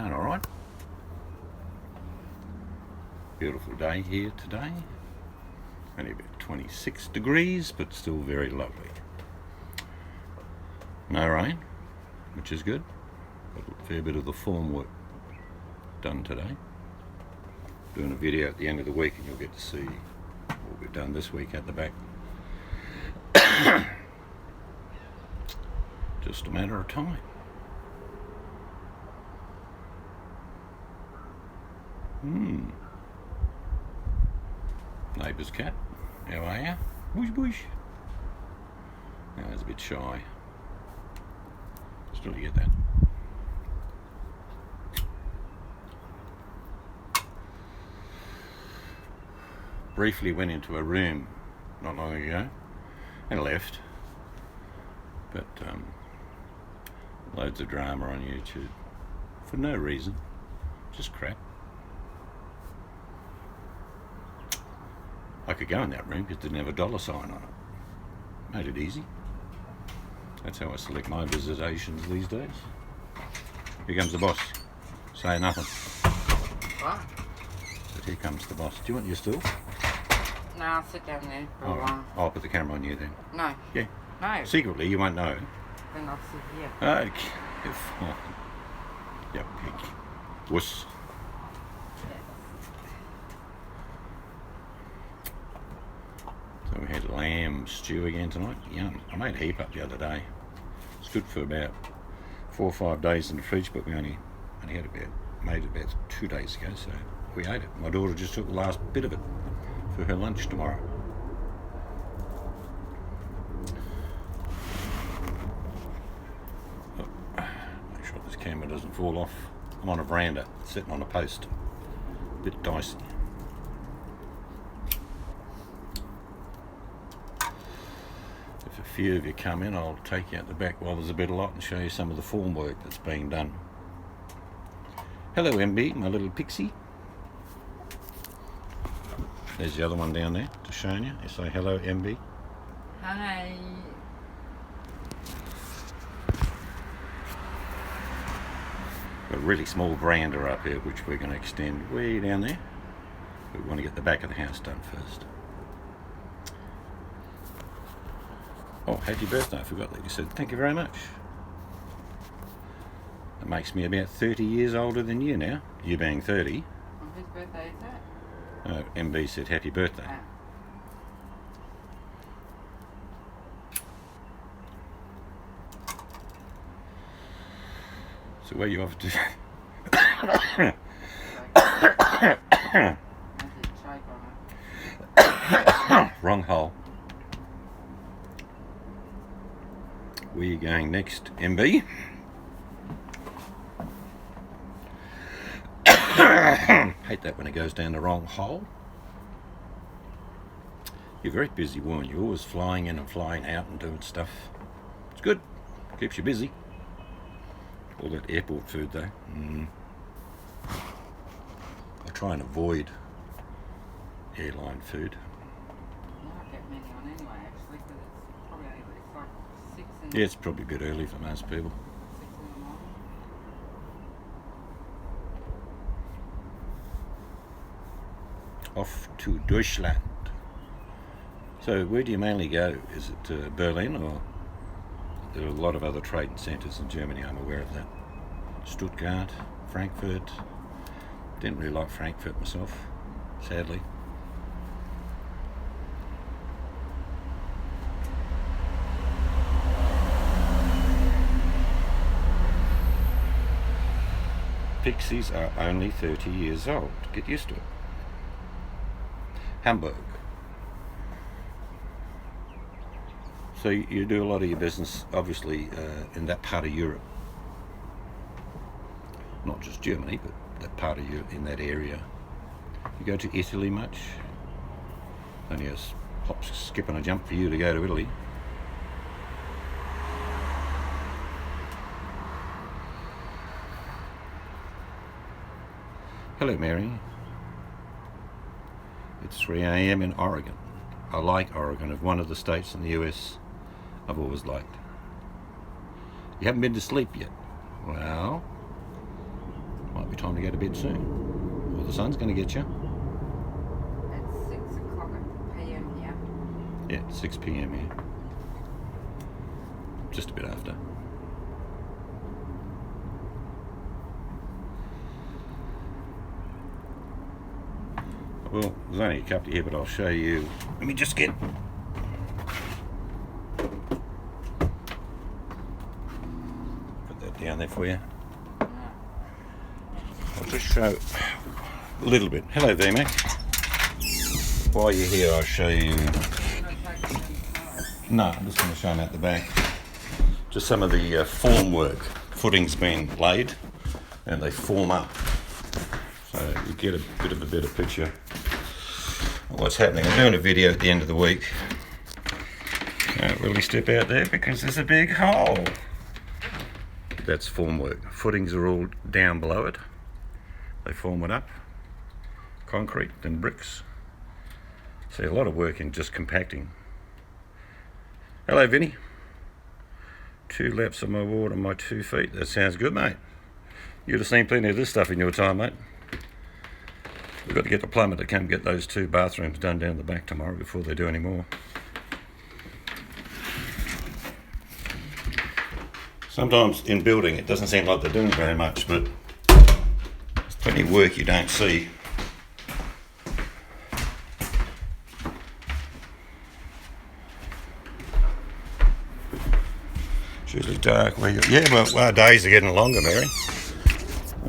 going all right. Beautiful day here today. Only about 26 degrees, but still very lovely. No rain, which is good. Got a fair bit of the form work done today. Doing a video at the end of the week and you'll get to see what we've done this week at the back. Just a matter of time. Neighbour's cat, how are you? Bush bush. No, it's a bit shy. Still to get that. Briefly went into a room not long ago and left, but loads of drama on YouTube for no reason, just crap. I could go in that room because it didn't have a dollar sign on it. Made it easy. That's how I select my visitations these days. Here comes the boss. Say nothing. What? But here comes the boss. Do you want your stool? No, I'll sit down there for a while. I'll put the camera on you then. No. Yeah. No. Secretly, you won't know. Then I'll sit here. Okay. You're fine. You pig. Wuss. So we had lamb stew again tonight. Yum. I made a heap up the other day. It's good for about 4 or 5 days in the fridge, but we only made it about 2 days ago, so we ate it. My daughter just took the last bit of it for her lunch tomorrow. Oh, make sure this camera doesn't fall off. I'm on a veranda, sitting on a post. A bit dicey. If a few of you come in, I'll take you out the back while there's a bit of light and show you some of the form work that's being done. Hello MB, my little pixie. There's the other one down there, just showing you. You say hello MB. Hi. Got a really small veranda up here which we're going to extend way down there. But we want to get the back of the house done first. Oh, happy birthday, I forgot that you said. Thank you very much. That makes me about 30 years older than you now, you being 30. Whose birthday is that? Oh, MB said happy birthday. Ah. So where you off to? Has it choke on it? Wrong hole. Where are you going next, MB? Hate that when it goes down the wrong hole. You're a very busy woman. You're always flying in and flying out and doing stuff. It's good. Keeps you busy. All that airport food though. I try and avoid airline food. You don't get many on anyway, actually, because it's probably it's like 6 in Yeah, it's probably a bit early for most people. 6 in the morning. Off to Deutschland. So where do you mainly go? Is it Berlin, or there are a lot of other trading centres in Germany, I'm aware of that. Stuttgart, Frankfurt. Didn't really like Frankfurt myself, sadly. Pixies are only 30 years old. Get used to it. Hamburg. So you do a lot of your business, obviously, in that part of Europe. Not just Germany, but that part of Europe, in that area. You go to Italy much? Only a hop, skip and a jump for you to go to Italy. Hello, Mary. It's 3 AM in Oregon. I like Oregon. It's one of the states in the US I've always liked. You haven't been to sleep yet? Well, time to go to bed soon. Or the sun's going to get you. It's 6 o'clock p.m. here. Yeah, 6 p.m. here. Just a bit after. Well, there's only a couple here, but I'll show you. Let me just get... Put that down there for you. I'll just show a little bit. Hello there, Mac. While you're here, I'll show you... No, I'm just going to show them out the back. Just some of the form work. Footing's been laid and they form up. So you get a bit of a better picture of what's happening. I'm doing a video at the end of the week. Can't really step out there because there's a big hole. That's form work. Footings are all down below it. They form it up. Concrete and bricks. See, a lot of work in just compacting. Hello, Vinny. 2 laps of my water on my 2 feet. That sounds good, mate. You'd have seen plenty of this stuff in your time, mate. We've got to get the plumber to come get those 2 bathrooms done down the back tomorrow before they do any more. Sometimes in building it doesn't seem like they're doing very much, but there's plenty of work you don't see. It's usually dark where yeah, well, our days are getting longer, Mary.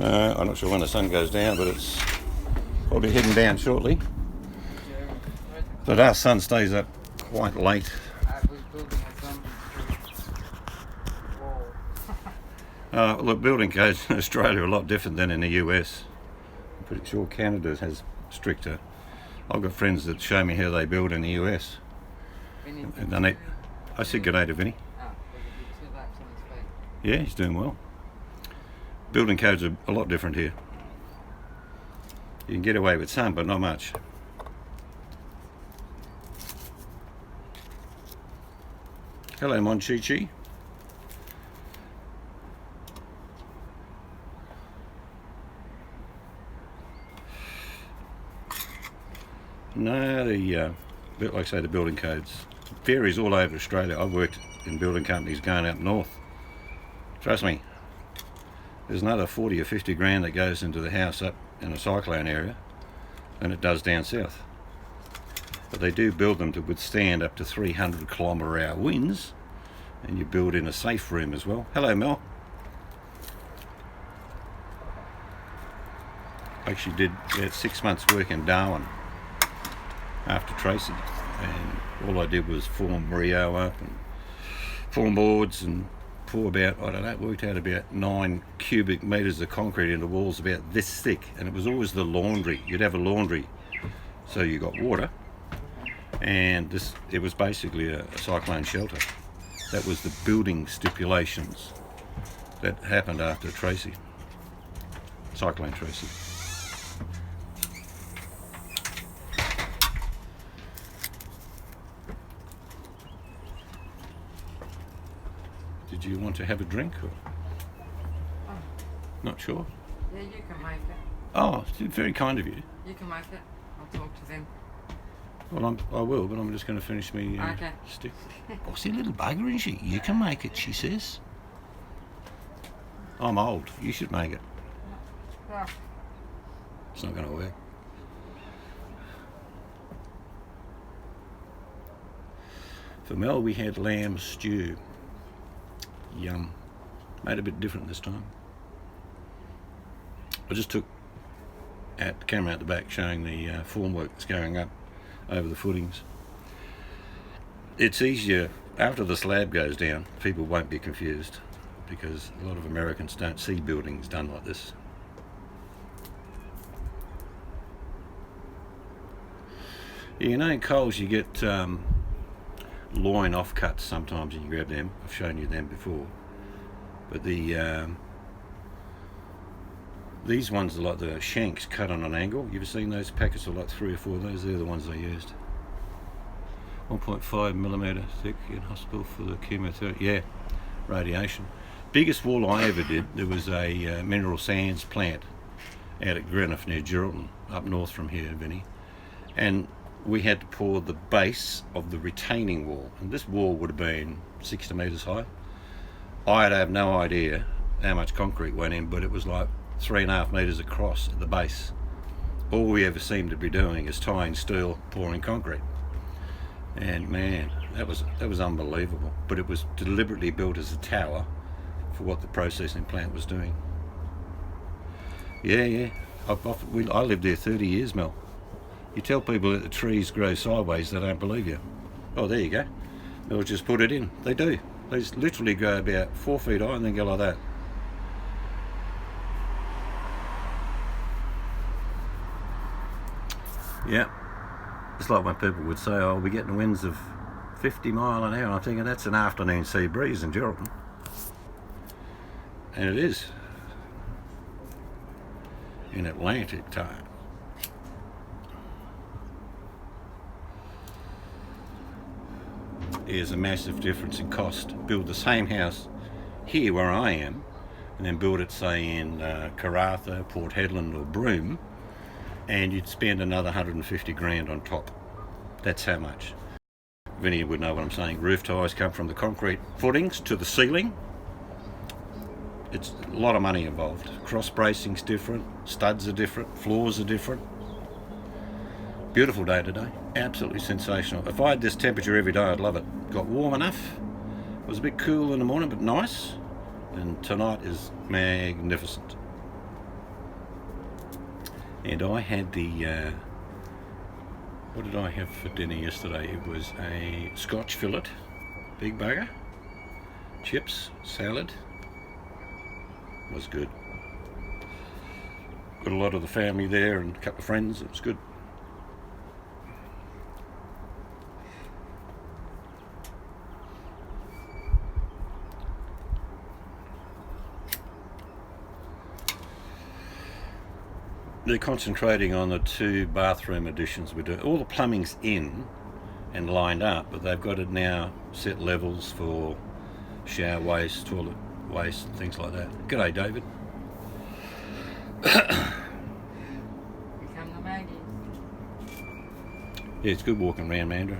I'm not sure when the sun goes down, but it's probably heading down shortly. But our sun stays up quite late. I was building a wall. Look, building codes in Australia are a lot different than in the US. I'm pretty sure Canada has stricter. I've got friends that show me how they build in the US. I said g'day to Vinny. Yeah, he's doing well. Building codes are a lot different here. You can get away with some, but not much. Hello, Monchichi. No, like I say, the building codes varies all over Australia. I've worked in building companies going up north. Trust me, there's another 40 or 50 grand that goes into the house up in a cyclone area than it does down south. But they do build them to withstand up to 300 km/h winds, and you build in a safe room as well. Hello, Mel. I actually did 6 months work in Darwin after Tracy, and all I did was form Rio up and form boards and pour about, I don't know, it worked out about 9 cubic metres of concrete into walls about this thick, and it was always the laundry. You'd have a laundry, so you got water, and it was basically a cyclone shelter. That was the building stipulations that happened after Tracy, Cyclone Tracy. Did you want to have a drink? Or? Oh. Not sure. Yeah, you can make it. Oh, it's very kind of you. You can make it. I'll talk to them. Well, I will, but I'm just going to finish me Okay. stick. Bossy little bugger, isn't she? You can make it, she says. I'm old. You should make it. Well, It's not going to work. For Mel, we had lamb stew. Yum. Made a bit different this time. I just took the camera out the back showing the form work that's going up over the footings. It's easier after the slab goes down. People won't be confused because a lot of Americans don't see buildings done like this. You know, in Coles you get loin offcuts sometimes, and you grab them. I've shown you them before, but these ones are like the shanks cut on an angle. You ever seen those packets of like 3 or 4 of those? They're the ones they used. 1.5mm thick in hospital for the chemotherapy. Yeah, radiation. Biggest wall I ever did, there was a mineral sands plant out at Greenock near Geraldton, up north from here, Vinny. And we had to pour the base of the retaining wall. And this wall would have been 60 metres high. I'd have no idea how much concrete went in, but it was like 3.5 metres across at the base. All we ever seemed to be doing is tying steel, pouring concrete. And man, that was unbelievable. But it was deliberately built as a tower for what the processing plant was doing. Yeah. I lived there 30 years, Mel. You tell people that the trees grow sideways, they don't believe you. Oh, there you go. They'll just put it in. They do. They just literally grow about 4 feet high and then go like that. Yeah. It's like when people would say, oh, we're getting winds of 50 mile an hour. And I'm thinking that's an afternoon sea breeze in Geraldton. And it is. In Atlantic time. There's a massive difference in cost. Build the same house here where I am, and then build it, say, in Howthe, Port Hedland or Broome, and you'd spend another 150 grand on top. That's how much. Vinny would know what I'm saying. Roof ties come from the concrete footings to the ceiling. It's a lot of money involved. Cross bracing's different, studs are different, floors are different. Beautiful day today, absolutely sensational. If I had this temperature every day, I'd love it. Got warm enough. It was a bit cool in the morning, but nice. And tonight is magnificent. And I had the, what did I have for dinner yesterday? It was a Scotch fillet, big bugger, chips, salad. It was good. Got a lot of the family there and a couple of friends. It was good. They're concentrating on the 2 bathroom additions we do. All the plumbing's in and lined up, but they've got to now set levels for shower waste, toilet waste, things like that. G'day, David. Here come the Maggie. Yeah, it's good walking around, Mandra.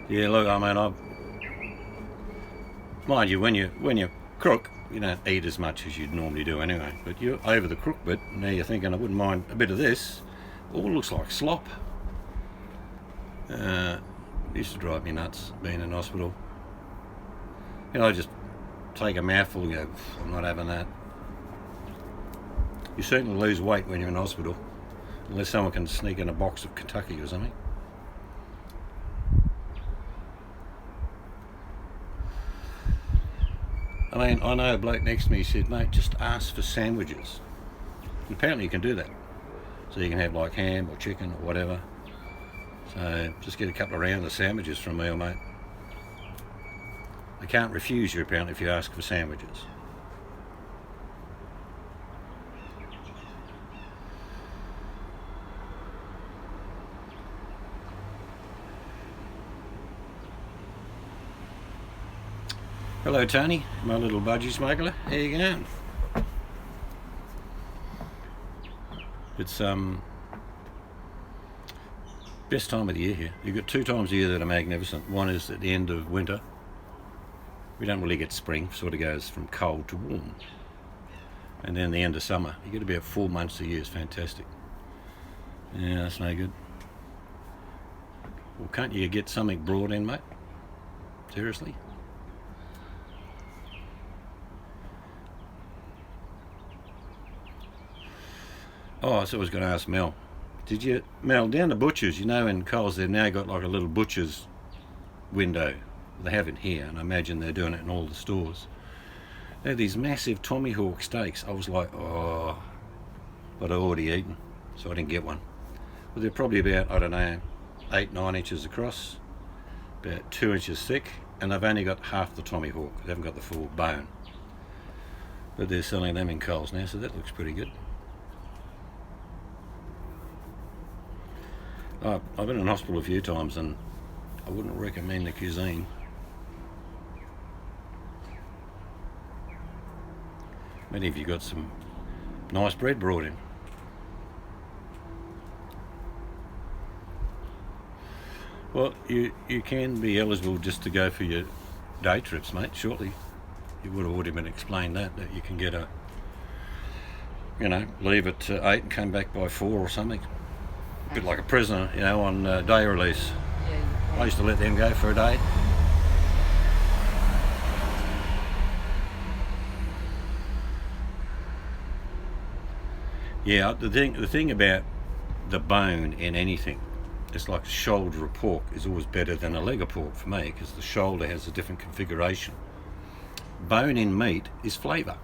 Yeah, look, I mean, mind you, when you crook, you don't eat as much as you'd normally do anyway. But you're over the crook bit. Now you're thinking, I wouldn't mind a bit of this. All looks like slop. Used to drive me nuts being in hospital. You know, I just take a mouthful and go, I'm not having that. You certainly lose weight when you're in hospital, unless someone can sneak in a box of Kentucky or something. I mean, I know a bloke next to me said, mate, just ask for sandwiches. And apparently you can do that. So you can have like ham or chicken or whatever. So just get a couple of rounds of sandwiches from a meal, mate. They can't refuse you apparently if you ask for sandwiches. Hello Tony, my little budgie smuggler. How you going? It's best time of the year here. You've got 2 times a year that are magnificent. One is at the end of winter. We don't really get spring, sort of goes from cold to warm. And then the end of summer. You get about 4 months a year, it's fantastic. Yeah, that's no good. Well, can't you get something brought in, mate? Seriously? Oh, so I was going to ask Mel. Did you, Mel, down the butchers, you know in Coles they've now got like a little butcher's window. They have it here, and I imagine they're doing it in all the stores. They have these massive tomahawk steaks. I was like, oh, but I'd already eaten, so I didn't get one. But they're probably about, I don't know, 8-9 inches across, about 2 inches thick, and they've only got half the tomahawk. They haven't got the full bone. But they're selling them in Coles now, so that looks pretty good. I've been in hospital a few times and I wouldn't recommend the cuisine. Maybe if you got some nice bread brought in. Well, you can be eligible just to go for your day trips, mate, shortly. You would have already been explained that you can get leave at 8 and come back by 4 or something. A bit like a prisoner, on day release. Yeah, I used to let them go for a day. Yeah, the thing about the bone in anything, it's like a shoulder of pork is always better than a leg of pork for me, because the shoulder has a different configuration. Bone in meat is flavour,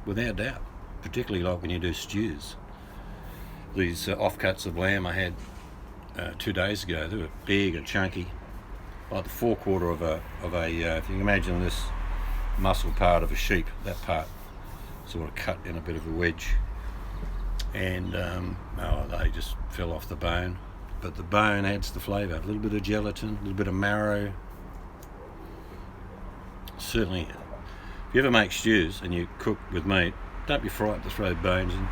without doubt, particularly like when you do stews. These offcuts of lamb I had 2 days ago, they were big and chunky, like the forequarter of a if you can imagine this muscle part of a sheep, that part sort of cut in a bit of a wedge, and they just fell off the bone. But the bone adds the flavour, a little bit of gelatin, a little bit of marrow. Certainly, if you ever make stews and you cook with meat, don't be frightened to throw bones in.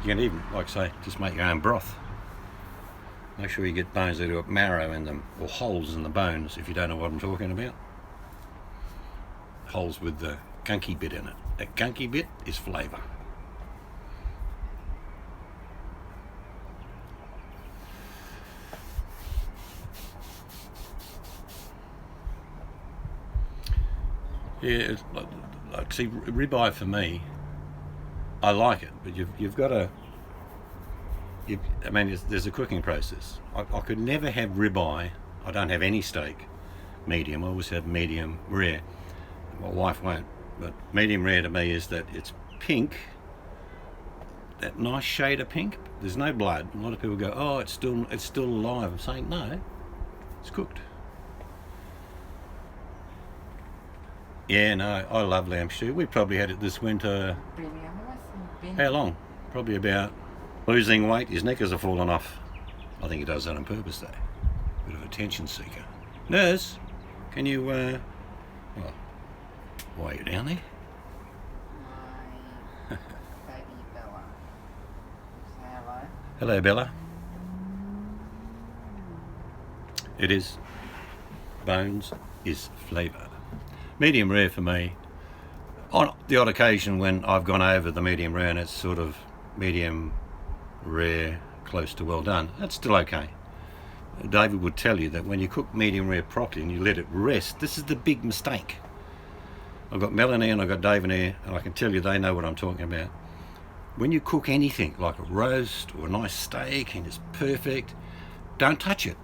You can even, like I say, just make your own broth. Make sure you get bones that have got marrow in them, or holes in the bones, if you don't know what I'm talking about. Holes with the gunky bit in it. That gunky bit is flavour. Yeah, see, ribeye for me, I like it, but you've got to. There's a cooking process. I could never have ribeye. I don't have any steak medium. I always have medium rare. My wife won't, but medium rare to me is that it's pink, that nice shade of pink. There's no blood. A lot of people go, "Oh, it's still alive." I'm saying no, it's cooked. Yeah, no, I love lamb stew. We probably had it this winter. How long? Probably about losing weight. His knickers are falling off. I think he does that on purpose, though. Bit of attention seeker. Nurse, can you, why are you down there? My baby Bella. Say hello. Hello, Bella. It is. Bones is flavour. Medium rare for me. On the odd occasion when I've gone over the medium rare and it's sort of medium rare, close to well done, that's still okay. David would tell you that when you cook medium rare properly and you let it rest, this is the big mistake. I've got Melanie and I've got David here, and I can tell you they know what I'm talking about. When you cook anything like a roast or a nice steak and it's perfect, don't touch it.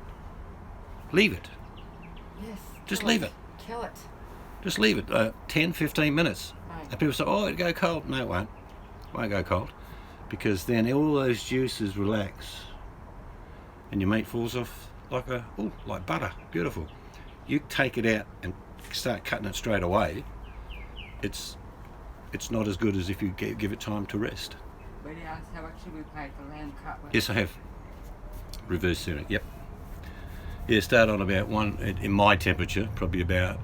Leave it. Yes. Just leave it. Kill it. Just leave it 10, 15 minutes. Right. And people say, oh, it'll go cold. No, it won't. It won't go cold. Because then all those juices relax and your meat falls off like butter. Beautiful. You take it out and start cutting it straight away, it's not as good as if you give it time to rest. But you asked how much we paid for lamb cutlet. Yes, I have. Reverse searing, yep. Yeah, start on about in my temperature, probably about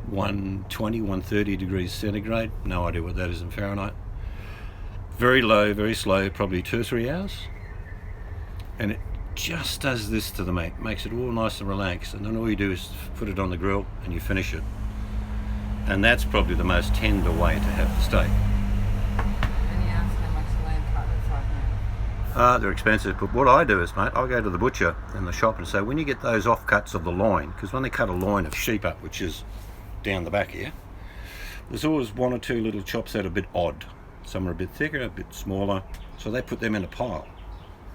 120, 130 degrees centigrade. No idea what that is in Fahrenheit. Very low, very slow, probably 2 or 3 hours. And it just does this to the meat, makes it all nice and relaxed. And then all you do is put it on the grill and you finish it. And that's probably the most tender way to have the steak. And you asked how much lamb cutlets are now. They're expensive, but what I do is, mate, I go to the butcher in the shop and say, when you get those offcuts of the loin, because when they cut a loin of sheep up, which is down the back here, there's always 1 or 2 little chops that are a bit odd. Some are a bit thicker, a bit smaller, so they put them in a pile.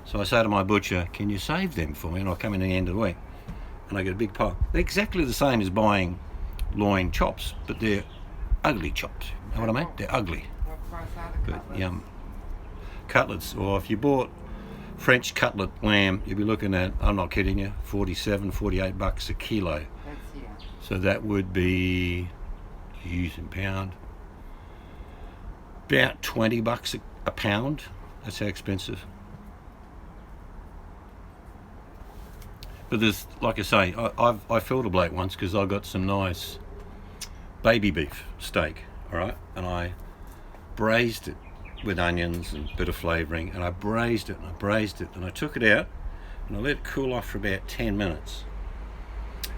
So I say to my butcher, can you save them for me? And I'll come in at the end of the week and I get a big pile. They're exactly the same as buying loin chops, but they're ugly chops. You know what I mean? They're ugly. What price are the But cutlets? yum. Cutlets, or if you bought French cutlet lamb, you'd be looking at, I'm not kidding you, 47, 48 bucks a kilo. That's here. So that would be, use in pound, about 20 bucks a pound. That's how expensive. But there's, like I say, I filled a bloke once because I got some nice baby beef steak. I all right, and I braised it with onions and a bit of flavouring, and I braised it and I braised it, and I took it out and I let it cool off for about 10 minutes.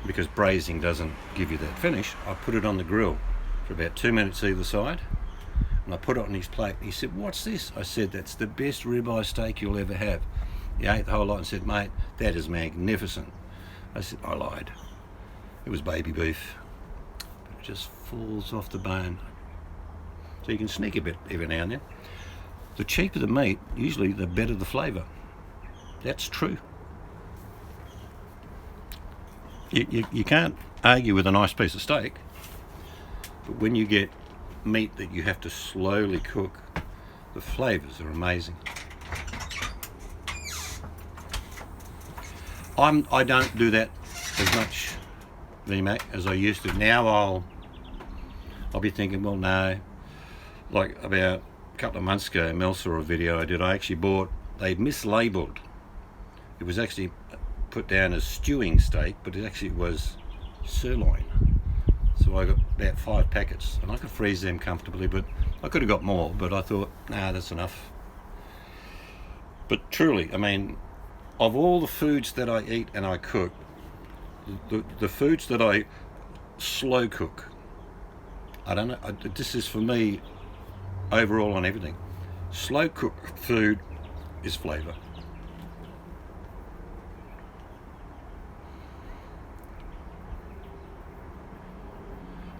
Because braising doesn't give you that finish, I put it on the grill for about 2 minutes either side, and I put it on his plate. He said, "What's this?" I said, "That's the best ribeye steak you'll ever have." He ate the whole lot and said, "Mate, that is magnificent." I said, "I lied. It was baby beef. But it just falls off the bone." So you can sneak a bit every now and then. The cheaper the meat, usually the better the flavour. That's true. You can't argue with a nice piece of steak, but when you get meat that you have to slowly cook, the flavours are amazing. I don't do that as much, VMAC, as I used to. Now I'll be thinking, well, no. Like about a couple of months ago, Mel saw a video I did. I actually bought, they mislabelled. It was actually put down as stewing steak, but it actually was sirloin. So I got about 5 packets, and I could freeze them comfortably, but I could have got more, but I thought, nah, that's enough. But truly, I mean, of all the foods that I eat and I cook, the foods that I slow cook, I don't know, this is for me overall on everything. Slow cooked food is flavour.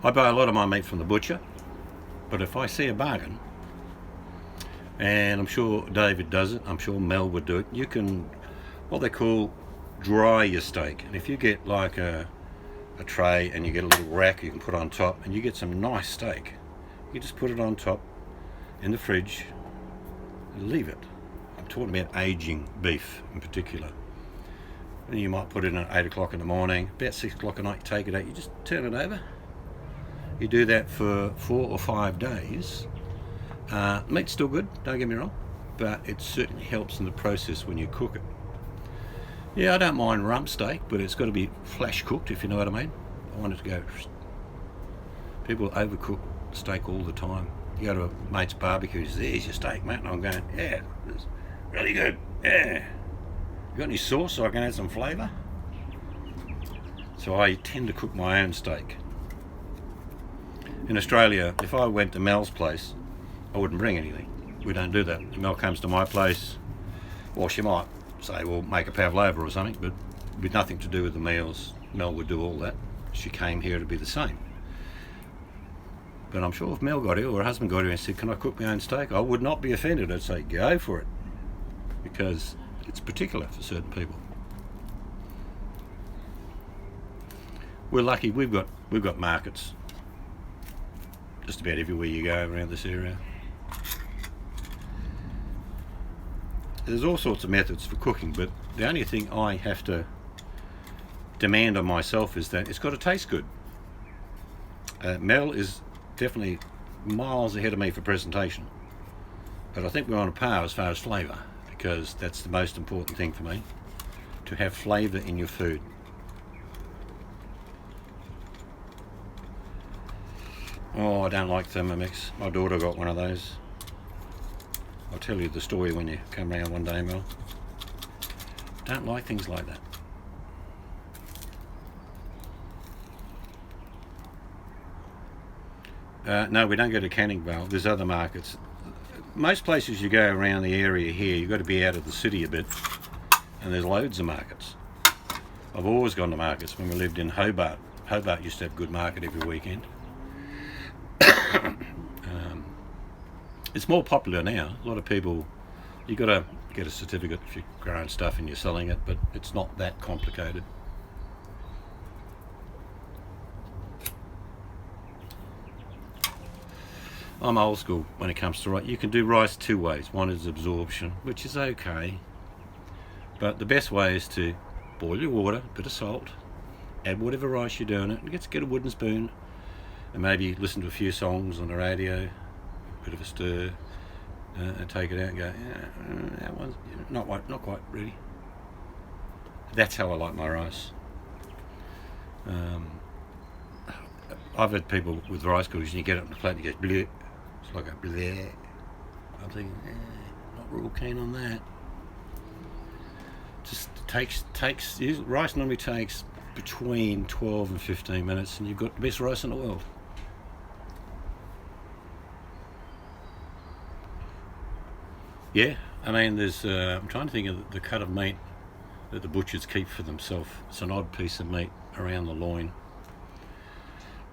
I buy a lot of my meat from the butcher, but if I see a bargain, and I'm sure David does it, I'm sure Mel would do it, you can, what they call, dry your steak. And if you get like a tray and you get a little rack you can put on top, and you get some nice steak, you just put it on top in the fridge and leave it. I'm talking about aging beef in particular. And you might put it in at 8 o'clock in the morning, about 6 o'clock at night, you take it out, you just turn it over. You do that for 4 or 5 days. Meat's still good, don't get me wrong, but it certainly helps in the process when you cook it. Yeah, I don't mind rump steak, but it's got to be flash cooked, if you know what I mean. I want it to go. People overcook steak all the time. You go to a mate's barbecue, he says, "There's your steak, mate," and I'm going, "Yeah, it's really good. Yeah. You got any sauce so I can add some flavour?" So I tend to cook my own steak. In Australia, if I went to Mel's place, I wouldn't bring anything. We don't do that. Mel comes to my place, well, she might say, "Well, make a pavlova or something," but with nothing to do with the meals. Mel would do all that. She came here to be the same. But I'm sure if Mel got here or her husband got here and said, "Can I cook my own steak?" I would not be offended. I'd say, go for it, because it's particular for certain people. We're lucky. We've got markets just about everywhere you go around this area. There's all sorts of methods for cooking, but the only thing I have to demand on myself is that it's got to taste good. Mel is definitely miles ahead of me for presentation, but I think we're on a par as far as flavour, because that's the most important thing for me, to have flavour in your food. Oh, I don't like Thermomix. My daughter got one of those. I'll tell you the story when you come round one day, Mel. Don't like things like that. No, we don't go to Canning Vale. There's other markets. Most places you go around the area here, you've got to be out of the city a bit, and there's loads of markets. I've always gone to markets when we lived in Hobart. Hobart used to have a good market every weekend. It's more popular now. A lot of people, you've got to get a certificate if you're growing stuff and you're selling it, but it's not that complicated. I'm old school when it comes to rice. You can do rice 2 ways. One is absorption, which is okay, but the best way is to boil your water, a bit of salt, add whatever rice you're doing it, and get a wooden spoon, and maybe listen to a few songs on the radio, a bit of a stir, and take it out and go, yeah, that one's not quite ready. That's how I like my rice. I've had people with rice cookers and you get it on the plate and it goes bleh. It's like a bleh. I'm thinking, not real keen on that. Just takes rice normally takes between 12 and 15 minutes and you've got the best rice in the world. Yeah, I mean, there's. I'm trying to think of the cut of meat that the butchers keep for themselves. It's an odd piece of meat around the loin,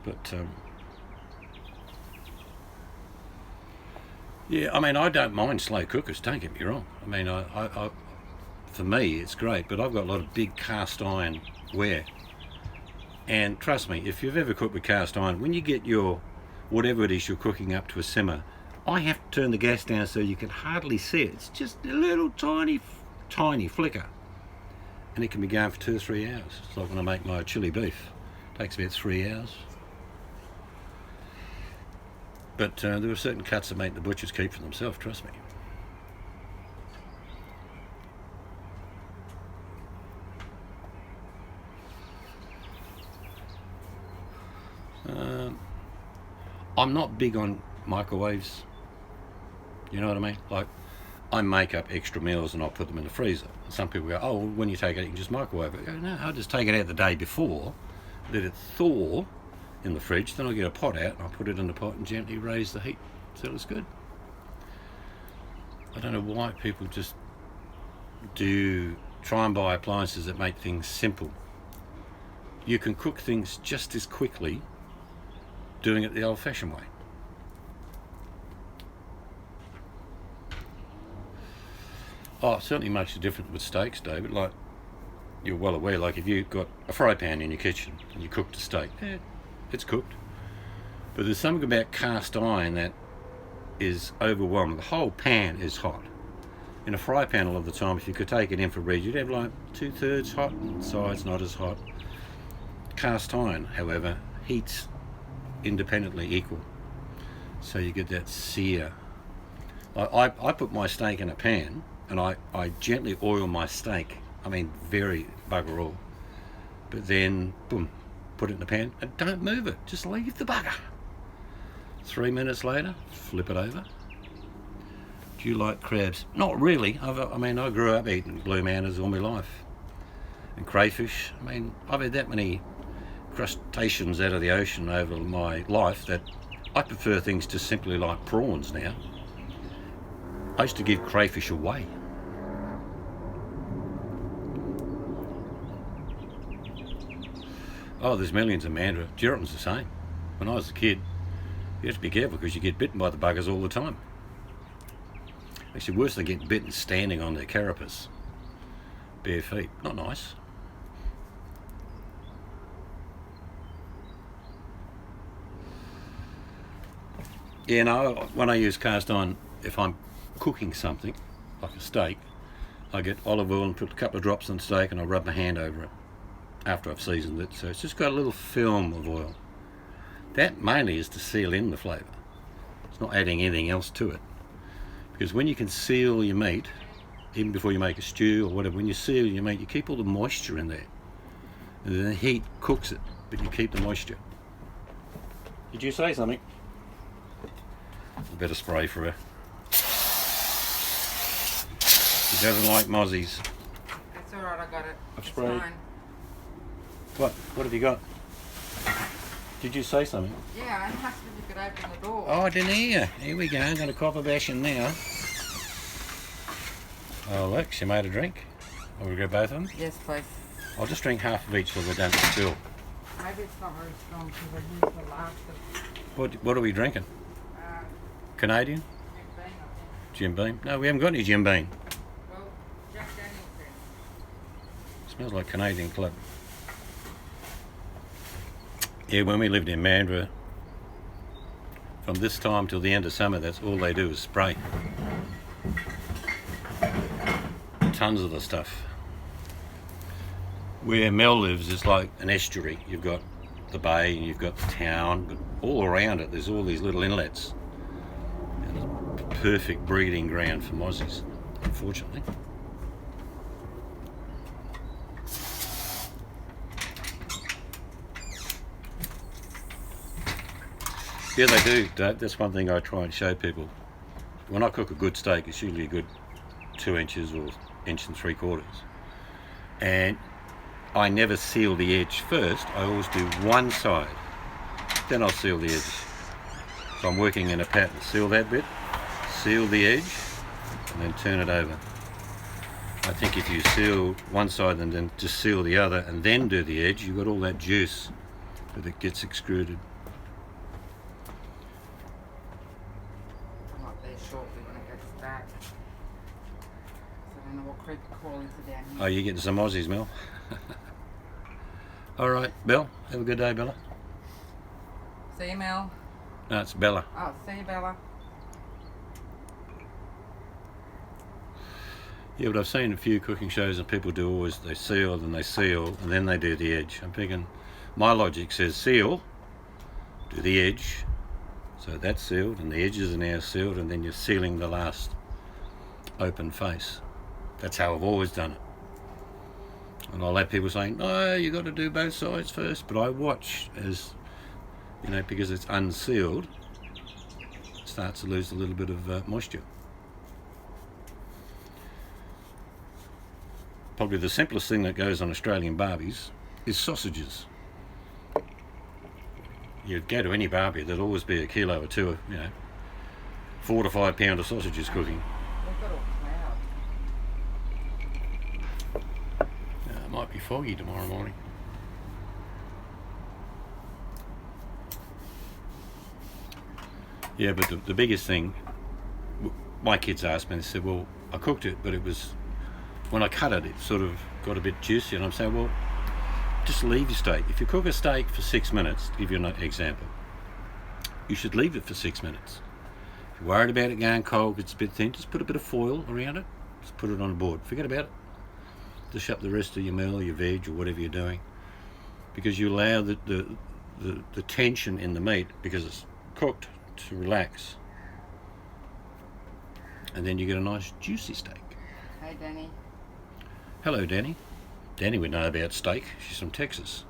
but yeah, I mean, I don't mind slow cookers. Don't get me wrong. I mean, I for me, it's great, but I've got a lot of big cast iron ware, and trust me, if you've ever cooked with cast iron, when you get your whatever it is you're cooking up to a simmer, I have to turn the gas down so you can hardly see it. It's just a little tiny flicker. And it can be going for 2 or 3 hours. It's like when I make my chili beef. It takes about 3 hours. But there are certain cuts of meat the butchers keep for themselves, trust me. I'm not big on microwaves. You know what I mean? Like, I make up extra meals and I'll put them in the freezer. Some people go, oh, well, when you take it, you can just microwave it. I go, no, I'll just take it out the day before, let it thaw in the fridge, then I'll get a pot out and I'll put it in the pot and gently raise the heat till it's good. I don't know why people just try and buy appliances that make things simple. You can cook things just as quickly doing it the old-fashioned way. Oh, it certainly makes a difference with steaks, David. Like, you're well aware, like if you've got a fry pan in your kitchen and you cooked a steak, it's cooked. But there's something about cast iron that is overwhelming. The whole pan is hot. In a fry pan, a lot of the time, if you could take it infrared, you'd have like 2/3 hot and sides not as hot. Cast iron, however, heats independently equal. So you get that sear. I put my steak in a pan and I gently oil my steak. I mean, very bugger all. But then, boom, put it in the pan and don't move it. Just leave the bugger. 3 minutes later, flip it over. Do you like crabs? Not really. I grew up eating blue manners all my life. And crayfish. I mean, I've had that many crustaceans out of the ocean over my life that I prefer things just simply like prawns now. I used to give crayfish away. Oh, there's millions in Mandurah. Geraldton's the same. When I was a kid, you have to be careful because you get bitten by the buggers all the time. Actually, worse than getting bitten standing on their carapace. Bare feet. Not nice. Yeah, no, when I use cast iron, if I'm cooking something, like a steak, I get olive oil and put a couple of drops on the steak and I rub my hand over it after I've seasoned it. So it's just got a little film of oil. That mainly is to seal in the flavour. It's not adding anything else to it. Because when you can seal your meat, even before you make a stew or whatever, when you seal your meat, you keep all the moisture in there. And then the heat cooks it, but you keep the moisture. Did you say something? A bit of spray for her. She doesn't like mozzies. It's alright, I got it. I've It's sprayed. fine. What have you got? Did you say something? Yeah, I asked if you could open the door. Oh, I didn't hear. Here we go. I'm going to copper bash in now. Oh, look, she made a drink. Will we go both of them? Yes, please. I'll just drink half of each so we don't spill. Maybe it's not very strong because I used the last of What are we drinking? Canadian? Jim Beam, I think. Jim Beam? No, we haven't got any Jim Beam. Well, Jack Daniels then. Smells like Canadian Club. Yeah, when we lived in Mandurah, from this time till the end of summer, that's all they do is spray. Tons of the stuff. Where Mel lives is like an estuary. You've got the bay and you've got the town, but all around it there's all these little inlets. And it's a perfect breeding ground for mozzies, unfortunately. Yeah, they do, Dave. That's one thing I try and show people. When I cook a good steak, it's usually a good 2 inches or 1.75 inches. And I never seal the edge first. I always do one side. Then I'll seal the edge. So I'm working in a pattern. Seal that bit, seal the edge, and then turn it over. I think if you seal one side and then just seal the other and then do the edge, you've got all that juice that it gets extruded. I'm up there shortly when it gets dark. So I don't know what creepy crawlies are down here. Oh, you're getting some Aussies, Mel. All right, Belle. Have a good day, Bella. See you, Mel. No, it's Bella. Oh, see you, Bella. Yeah, but I've seen a few cooking shows and people do always, they seal and then they do the edge. I'm thinking, my logic says seal, do the edge, so that's sealed and the edges are now sealed, and then you're sealing the last open face. That's how I've always done it. And I'll have people saying, no, you got to do both sides first, but I watch as, you know, because it's unsealed, it starts to lose a little bit of moisture. Probably the simplest thing that goes on Australian barbies is sausages. You'd go to any barbie, there'd always be a kilo or two of, 4 to 5 pound of sausages cooking. We've got all cloud. It might be foggy tomorrow morning. Yeah, but the biggest thing, my kids asked me, they said, well, I cooked it, but it was, when I cut it, it sort of got a bit juicy, and I'm saying, well, just leave your steak. If you cook a steak for 6 minutes, to give you an example, you should leave it for 6 minutes. If you're worried about it going cold, it's a bit thin, just put a bit of foil around it, just put it on the board, forget about it. Dish up the rest of your meal, your veg, or whatever you're doing, because you allow the tension in the meat, because it's cooked, to relax, and then you get a nice juicy steak. Hey, Danny. Hello, Danny. Danny would know about steak. She's from Texas.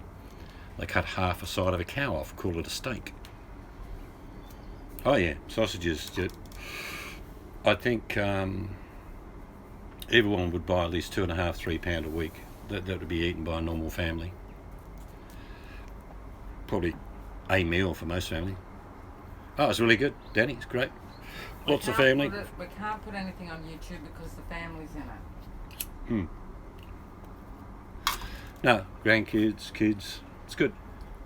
They cut half a side of a cow off, call it a steak. Oh yeah, sausages. I think everyone would buy at least 2.5, 3 pound a week. That would be eaten by a normal family. Probably a meal for most families. Oh, it's really good, Danny. It's great. Lots of family. We can't put anything on YouTube because the family's in it. No, grandkids, kids. It's good.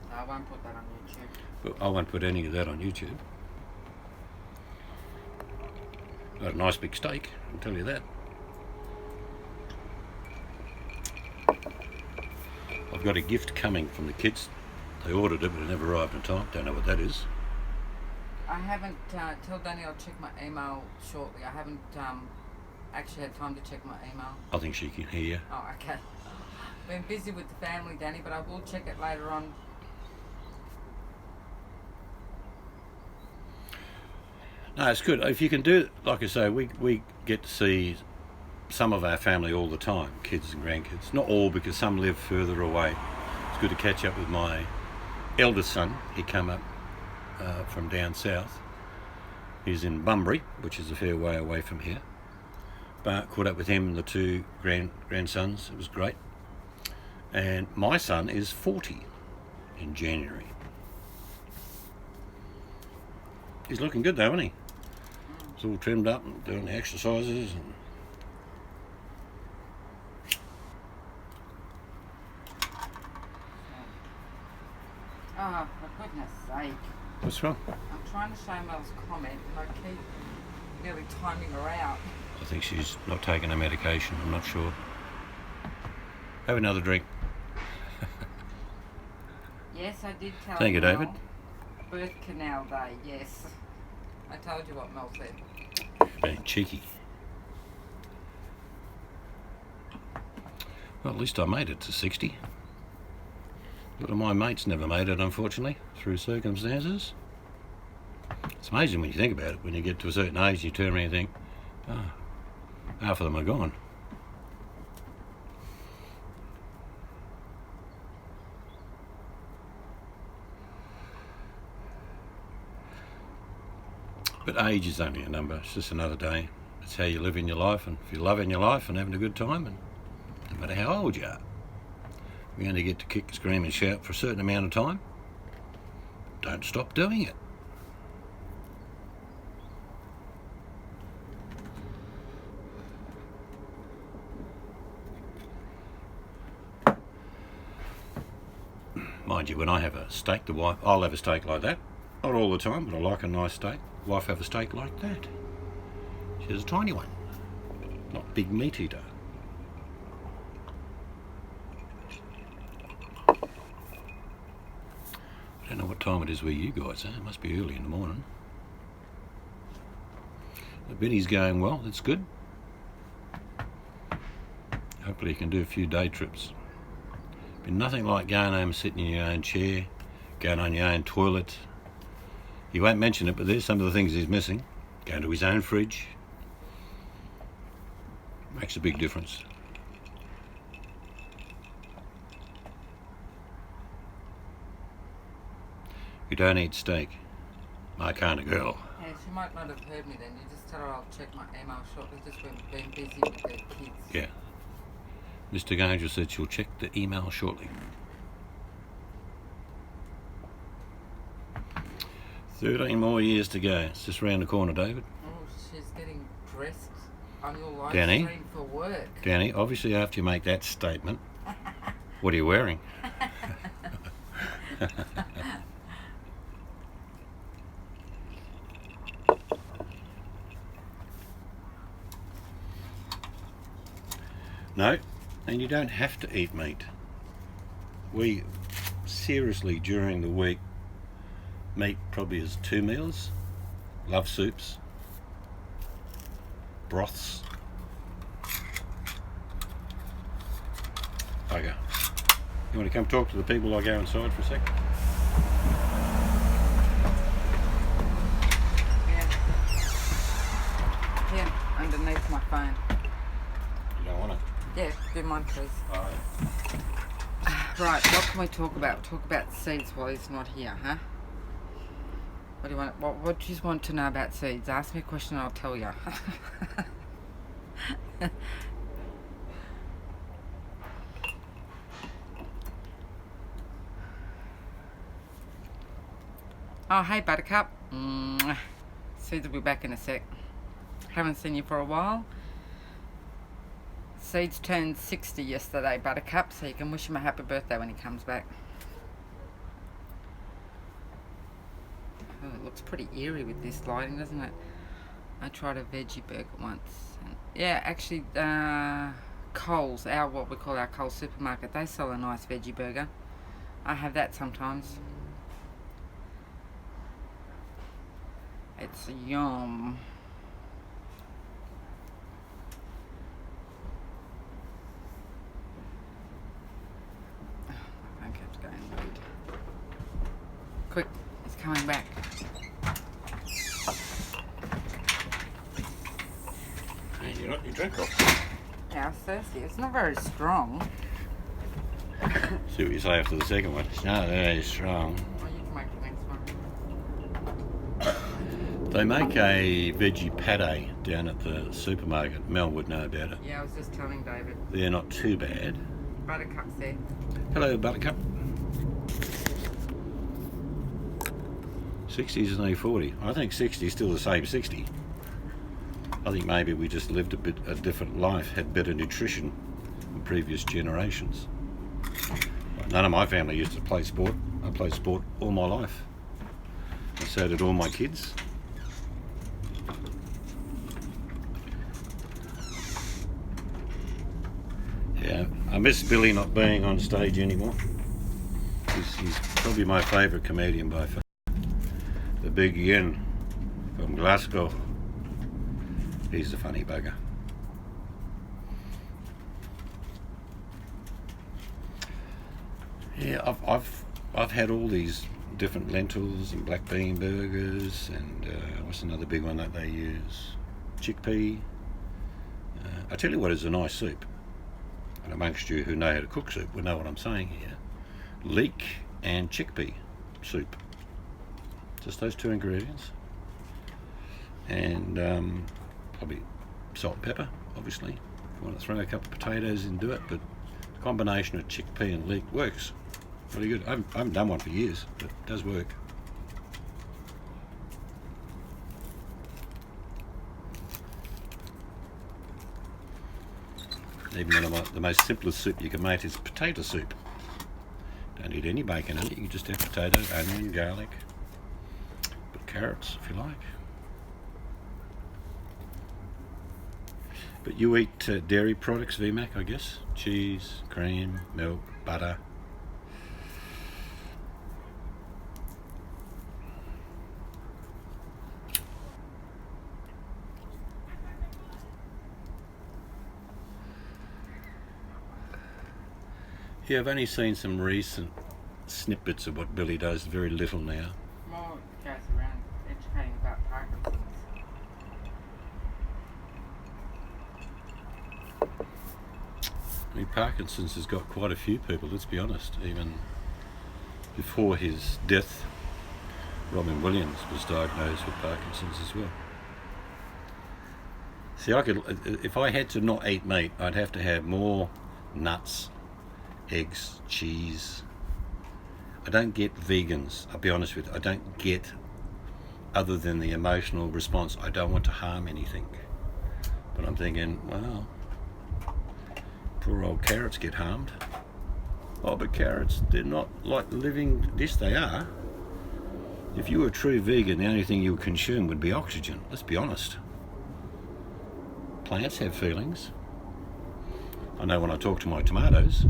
No, I won't put that on YouTube. But I won't put any of that on YouTube. Got a nice big steak, I'll tell you that. I've got a gift coming from the kids. They ordered it, but it never arrived in time. Don't know what that is. I haven't, tell Danny I'll check my email shortly. I haven't actually had time to check my email. I think she can hear you. Oh, okay. Been busy with the family, Danny, but I will check it later on. No, it's good. If you can do it, like I say, we get to see some of our family all the time, kids and grandkids. Not all, because some live further away. It's good to catch up with my eldest son. He came up from down south. He's in Bunbury, which is a fair way away from here. But caught up with him and the 2 grandsons. It was great. And my son is 40 in January. He's looking good though, isn't he? He's all trimmed up and doing the exercises. And Oh, for goodness sake. what's wrong? I'm trying to show Mel's comment and I keep nearly timing her out. I think she's not taking her medication. I'm not sure. Have another drink. Yes, I did tell Thank you, Mel. David. Birth canal day, yes. I told you what Mel said. Being cheeky. Well, at least I made it to 60. A lot of my mates never made it, unfortunately, through circumstances. It's amazing when you think about it. When you get to a certain age, you turn around and think, oh, half of them are gone. But age is only a number. It's just another day. It's how you live in your life, and if you're loving your life and having a good time, and no matter how old you are, we only get to kick, scream and shout for a certain amount of time. Don't stop doing it. Mind you, when I have a steak, I'll have a steak like that. Not all the time, but I like a nice steak. Wife have a steak like that. She has a tiny one. Not big meat eater. I don't know what time it is where you guys are. It must be early in the morning. The Benny's going well. That's good. Hopefully you can do a few day trips. Been nothing like going home, sitting in your own chair, going on your own toilet. He won't mention it, but there's some of the things he's missing. Going to his own fridge. Makes a big difference. You don't eat steak. My kind of girl. Yeah, she might not have heard me then. You just tell her I'll check my email shortly. Just been busy with the kids. Yeah. Mr. Ganger said she'll check the email shortly. 13 more years to go. It's just round the corner, David. Oh, she's getting dressed on your live Danny? stream for work. Danny, obviously after you make that statement, what are you wearing? No, and you don't have to eat meat. We seriously, during the week, meat probably is 2 meals. Love soups, broths. Okay. You want to come talk to the people? I'll go inside for a sec. Yeah, underneath my phone. You don't want it? Yeah, do mine please. Oh, Right, what can we talk about? Talk about seeds while he's not here, huh? What do you want? What do you want to know about seeds? Ask me a question and I'll tell you. Oh, hey Buttercup. Seeds will be back in a sec. Haven't seen you for a while. Seeds turned 60 yesterday, Buttercup, so you can wish him a happy birthday when he comes back. Oh, it looks pretty eerie with this lighting, doesn't it? I tried a veggie burger once. Yeah, actually, Coles, what we call our Coles supermarket, they sell a nice veggie burger. I have that sometimes. It's yum. My phone keeps going red. Quick, it's coming back. hey, you not your drink off. Yeah, I was thirsty. It's not very strong. See what you say after the second one. It's not very strong. Well, you can make the next one. They make a veggie pate down at the supermarket. Mel would know about it. Yeah, I was just telling David. They're not too bad. Buttercup's there. Hello, Buttercup. 60 is only 40. I think 60 is still the same 60. I think maybe we just lived a different life, had better nutrition than previous generations. None of my family used to play sport. I played sport all my life. And so did all my kids. Yeah, I miss Billy not being on stage anymore. He's probably my favourite comedian by far. The big Ian from Glasgow. He's a funny bugger. Yeah, I've had all these different lentils and black bean burgers and what's another big one that they use? Chickpea. I tell you what is a nice soup. And amongst you who know how to cook soup will know what I'm saying here. Leek and chickpea soup. Just those two ingredients. and probably salt and pepper, obviously. If you want to throw a couple of potatoes in, do it, but the combination of chickpea and leek works really good. I haven't done one for years, but it does work. Even the most simplest soup you can make is potato soup. Don't need any bacon in it, you can just have potato, onion, garlic, but carrots if you like. But you eat dairy products, VMAC, I guess? Cheese, cream, milk, butter. Yeah, I've only seen some recent snippets of what Billy does, very little now. More goes around educating about Parkinson's. I mean, Parkinson's has got quite a few people, let's be honest. Even before his death, Robin Williams was diagnosed with Parkinson's as well. See, if I had to not eat meat, I'd have to have more nuts, eggs, cheese. I don't get vegans, I'll be honest with you. I don't get, other than the emotional response, I don't want to harm anything. But I'm thinking, well, poor old carrots get harmed. Oh, but carrots, they're not like living, yes they are. If you were a true vegan, the only thing you would consume would be oxygen, let's be honest. Plants have feelings. I know when I talk to my tomatoes,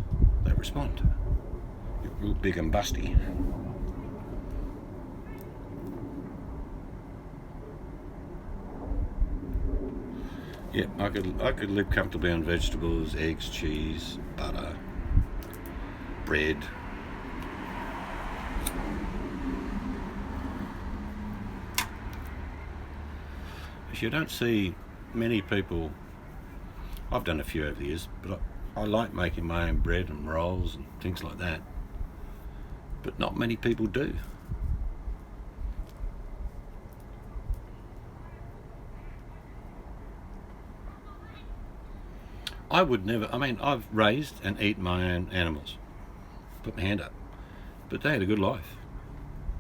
they respond. You're real big and busty. Yeah, I could live comfortably on vegetables, eggs, cheese, butter, bread. You don't see many people. I've done a few over the years, but I like making my own bread and rolls and things like that. But not many people do. I would never, I mean, I've raised and eaten my own animals. Put my hand up. But they had a good life.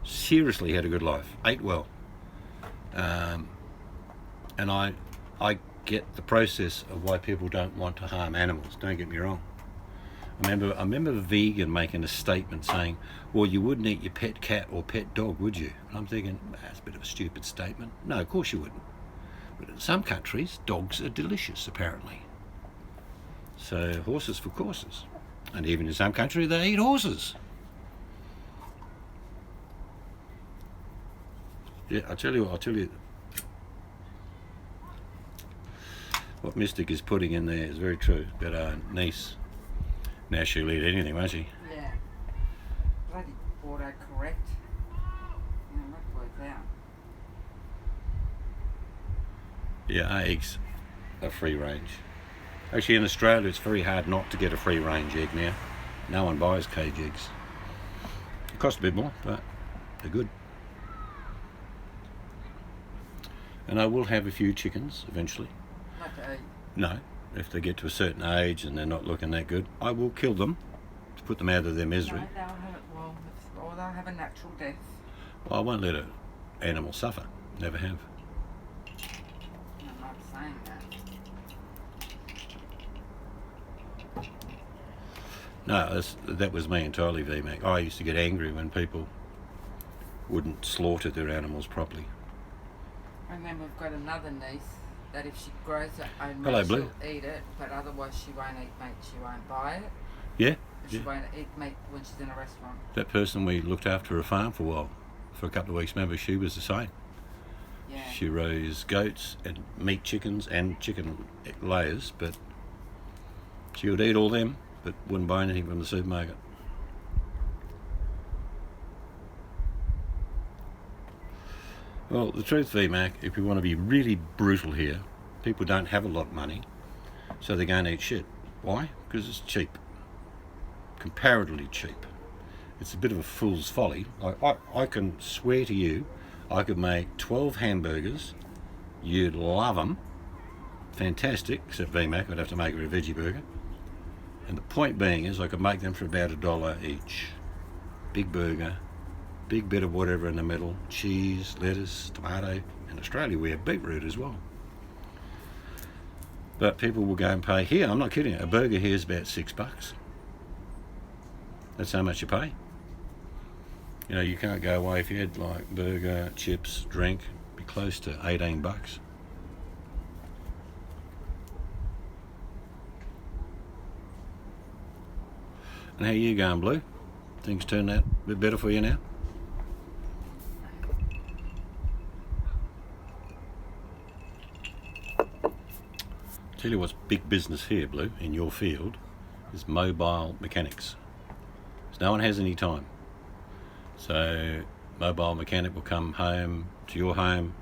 Seriously had a good life. Ate well. And I get the process of why people don't want to harm animals, don't get me wrong. I remember a vegan making a statement saying, well, you wouldn't eat your pet cat or pet dog, would you? And I'm thinking, that's a bit of a stupid statement. No, of course you wouldn't. But in some countries, dogs are delicious, apparently. So horses for courses. And even in some countries, they eat horses. Yeah, I'll tell you what Mystic is putting in there is very true. But our niece, now she'll eat anything, won't she? Yeah. Bloody autocorrect. Yeah, that worked out. Yeah, our eggs are free range. Actually, in Australia, it's very hard not to get a free range egg now. No one buys cage eggs. It costs a bit more, but they're good. And I will have a few chickens eventually. Okay. No, if they get to a certain age and they're not looking that good, I will kill them to put them out of their misery. No, they'll have it, or they'll have a natural death. Well, I won't let an animal suffer. Never have. I'm not saying that. No, that was me entirely, VMAC. I used to get angry when people wouldn't slaughter their animals properly. And then we've got another niece that if she grows her own Hello, meat, Blue. she'll eat it, but otherwise she won't eat meat, she won't buy it. Yeah? She Yeah. won't eat meat when she's in a restaurant. That person we looked after a farm for a while, for a couple of weeks, remember, she was the same. Yeah. She raised goats and meat chickens and chicken layers, but she would eat all them, but wouldn't buy anything from the supermarket. Well, the truth, VMAC, if we want to be really brutal here, people don't have a lot of money, so they go and eat shit. Why? Because it's cheap. Comparatively cheap. It's a bit of a fool's folly. I can swear to you, I could make 12 hamburgers You'd love them. Fantastic, except VMAC, I'd have to make it a veggie burger. And the point being is I could make them for about $1 each. Big burger, big bit of whatever in the middle, cheese, lettuce, tomato. In Australia we have beetroot as well. But people will go and pay, here, I'm not kidding you, a burger here is about $6. That's how much you pay. You know, you can't go away if you had like burger, chips, drink, be close to $18. And how you going, Blue? Things turned out a bit better for you now? Tell you what's big business here, Blue, in your field, is mobile mechanics. So no one has any time. So mobile mechanic will come home to your home,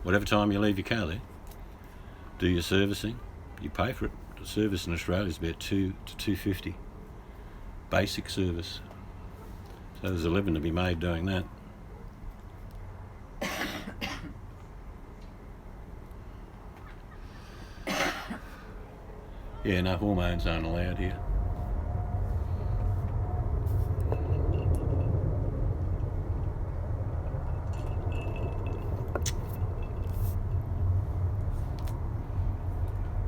whatever time you leave your car there, do your servicing, you pay for it. The service in Australia is about $2 to $2.50. Basic service. So there's a living to be made doing that. Yeah, no hormones aren't allowed here.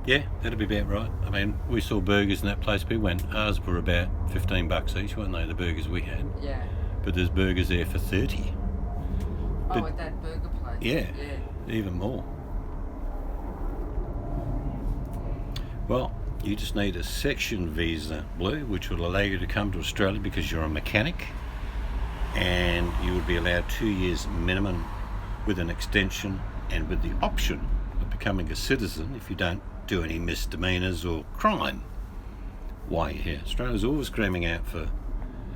Yeah, that'd be about right. I mean, we saw burgers in that place we went. Ours were about $15 each, weren't they, the burgers we had? Yeah. But there's burgers there for 30. Oh, at that burger place? Yeah, even more. Well, you just need a section visa, Blue, which will allow you to come to Australia because you're a mechanic, and you would be allowed 2 years minimum with an extension and with the option of becoming a citizen if you don't do any misdemeanors or crime while you're here. Australia's always screaming out for...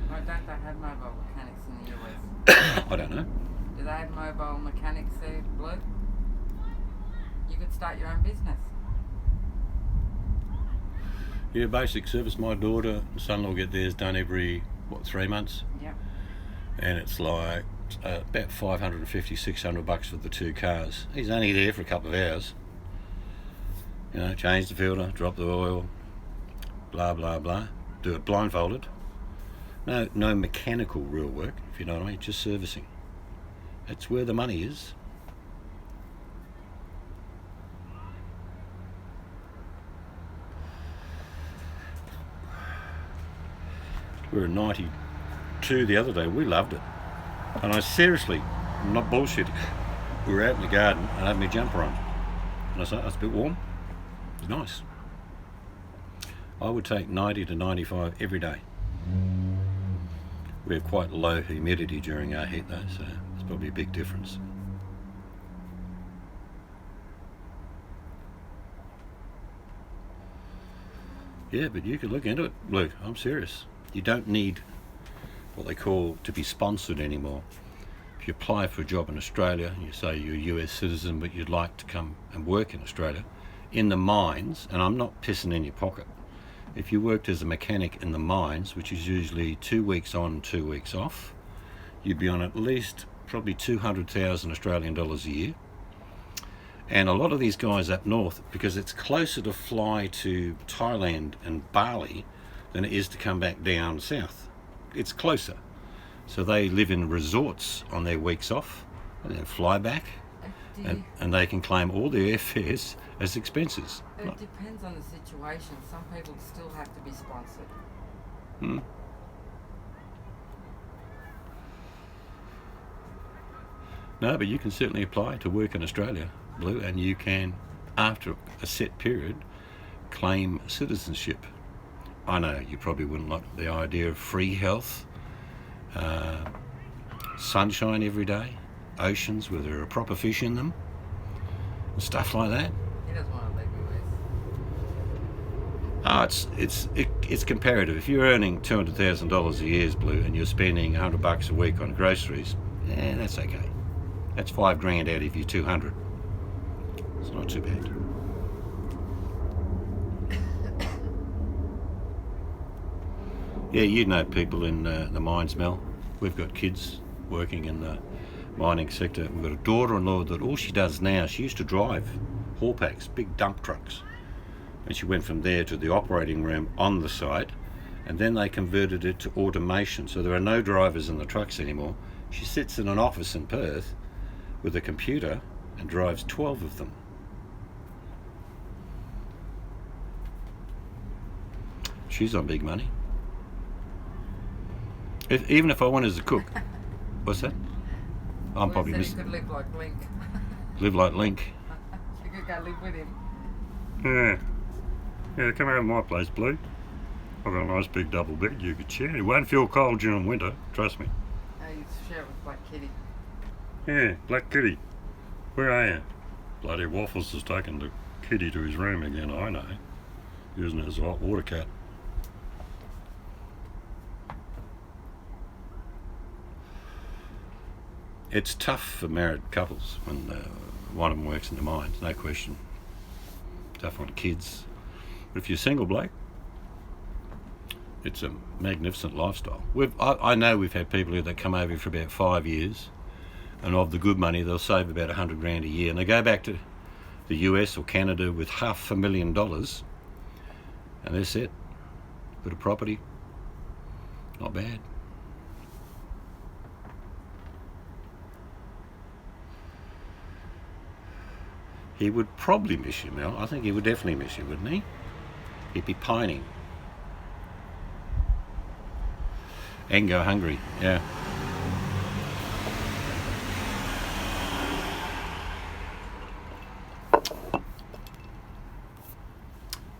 Why don't they have mobile mechanics in the US? I don't know. Do they have mobile mechanics there, Blue? You could start your own business. Yeah, basic service. My daughter and son-in-law get theirs done every, 3 months? Yep. And it's like about $550, $600 for the 2 cars. He's only there for a couple of hours. You know, change the filter, drop the oil, blah, blah, blah. Do it blindfolded. No mechanical real work, if you know what I mean, just servicing. That's where the money is. We were at 92 the other day. We loved it. And I seriously, I'm not bullshitting. We were out in the garden and I had my jumper on. And I said, it's a bit warm. It's nice. I would take 90 to 95 every day. We have quite low humidity during our heat though, so it's probably a big difference. Yeah, but you could look into it, Luke. I'm serious. You don't need what they call to be sponsored anymore. If you apply for a job in Australia, you say you're a US citizen but you'd like to come and work in Australia, in the mines, and I'm not pissing in your pocket, if you worked as a mechanic in the mines, which is usually 2 weeks on, 2 weeks off, you'd be on at least probably 200,000 Australian dollars a year. And a lot of these guys up north, because it's closer to fly to Thailand and Bali than it is to come back down south. It's closer. So they live in resorts on their weeks off and then fly back, and they can claim all their airfares as expenses. It depends on the situation. Some people still have to be sponsored. No, but you can certainly apply to work in Australia, Blue, and you can, after a set period, claim citizenship. I know you probably wouldn't like the idea of free health, sunshine every day, oceans where there are proper fish in them, and stuff like that. He doesn't want to leave US. It's comparative. If you're earning $200,000 a year, Blue, and you're spending $100 a week on groceries, that's okay. That's $5,000 out of your 200. It's not too bad. Yeah, you know people in the mines, Mel. We've got kids working in the mining sector. We've got a daughter-in-law that all she does now, she used to drive haul packs, big dump trucks. And she went from there to the operating room on the site, and then they converted it to automation. So there are no drivers in the trucks anymore. She sits in an office in Perth with a computer and drives 12 of them. She's on big money. Even if I went as a cook. What's that? I'm probably missing. You could live like Link. Live like Link. You could go live with him. Yeah, come over to my place, Blue. I've got a nice big double bed you could share. It won't feel cold during winter, trust me. You share it with Black Kitty. Yeah, Black Kitty. Where are you? Bloody Waffles has taken the kitty to his room again, I know. Using it as a hot water cat. It's tough for married couples when one of them works in the mines, no question. Tough on kids. But if you're single bloke, it's a magnificent lifestyle. I know we've had people here that come over here for about 5 years, and of the good money they'll save about $100,000 a year, and they go back to the US or Canada with $500,000, and they're set. Bit of property, not bad. He would probably miss you, Mel. I think he would definitely miss you, wouldn't he? He'd be pining. And go hungry, yeah.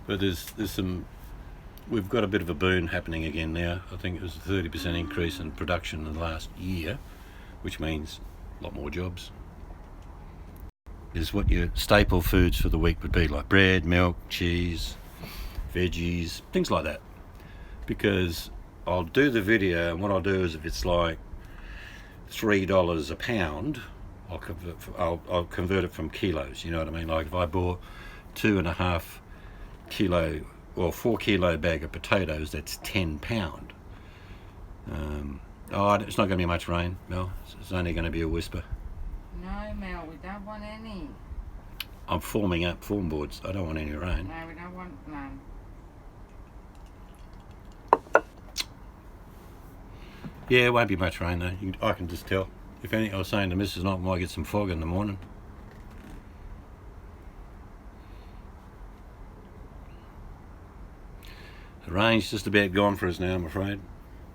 But there's some, we've got a bit of a boom happening again now. I think it was a 30% increase in production in the last year, which means a lot more jobs. Is what your staple foods for the week would be, like bread, milk, cheese, veggies, things like that. Because I'll do the video, and what I'll do is if it's like $3 a pound, I'll convert it from kilos, you know what I mean? Like if I bought 2.5 kilo or 4 kilo bag of potatoes, that's £10. It's not going to be much rain, Mel. It's only going to be a whisper. No, Mel, we don't want any. I'm forming up form boards. I don't want any rain. No, we don't want none. Yeah, it won't be much rain though. I can just tell. If anything, I was saying to Mrs. Knight, we might get some fog in the morning. The rain's just about gone for us now, I'm afraid.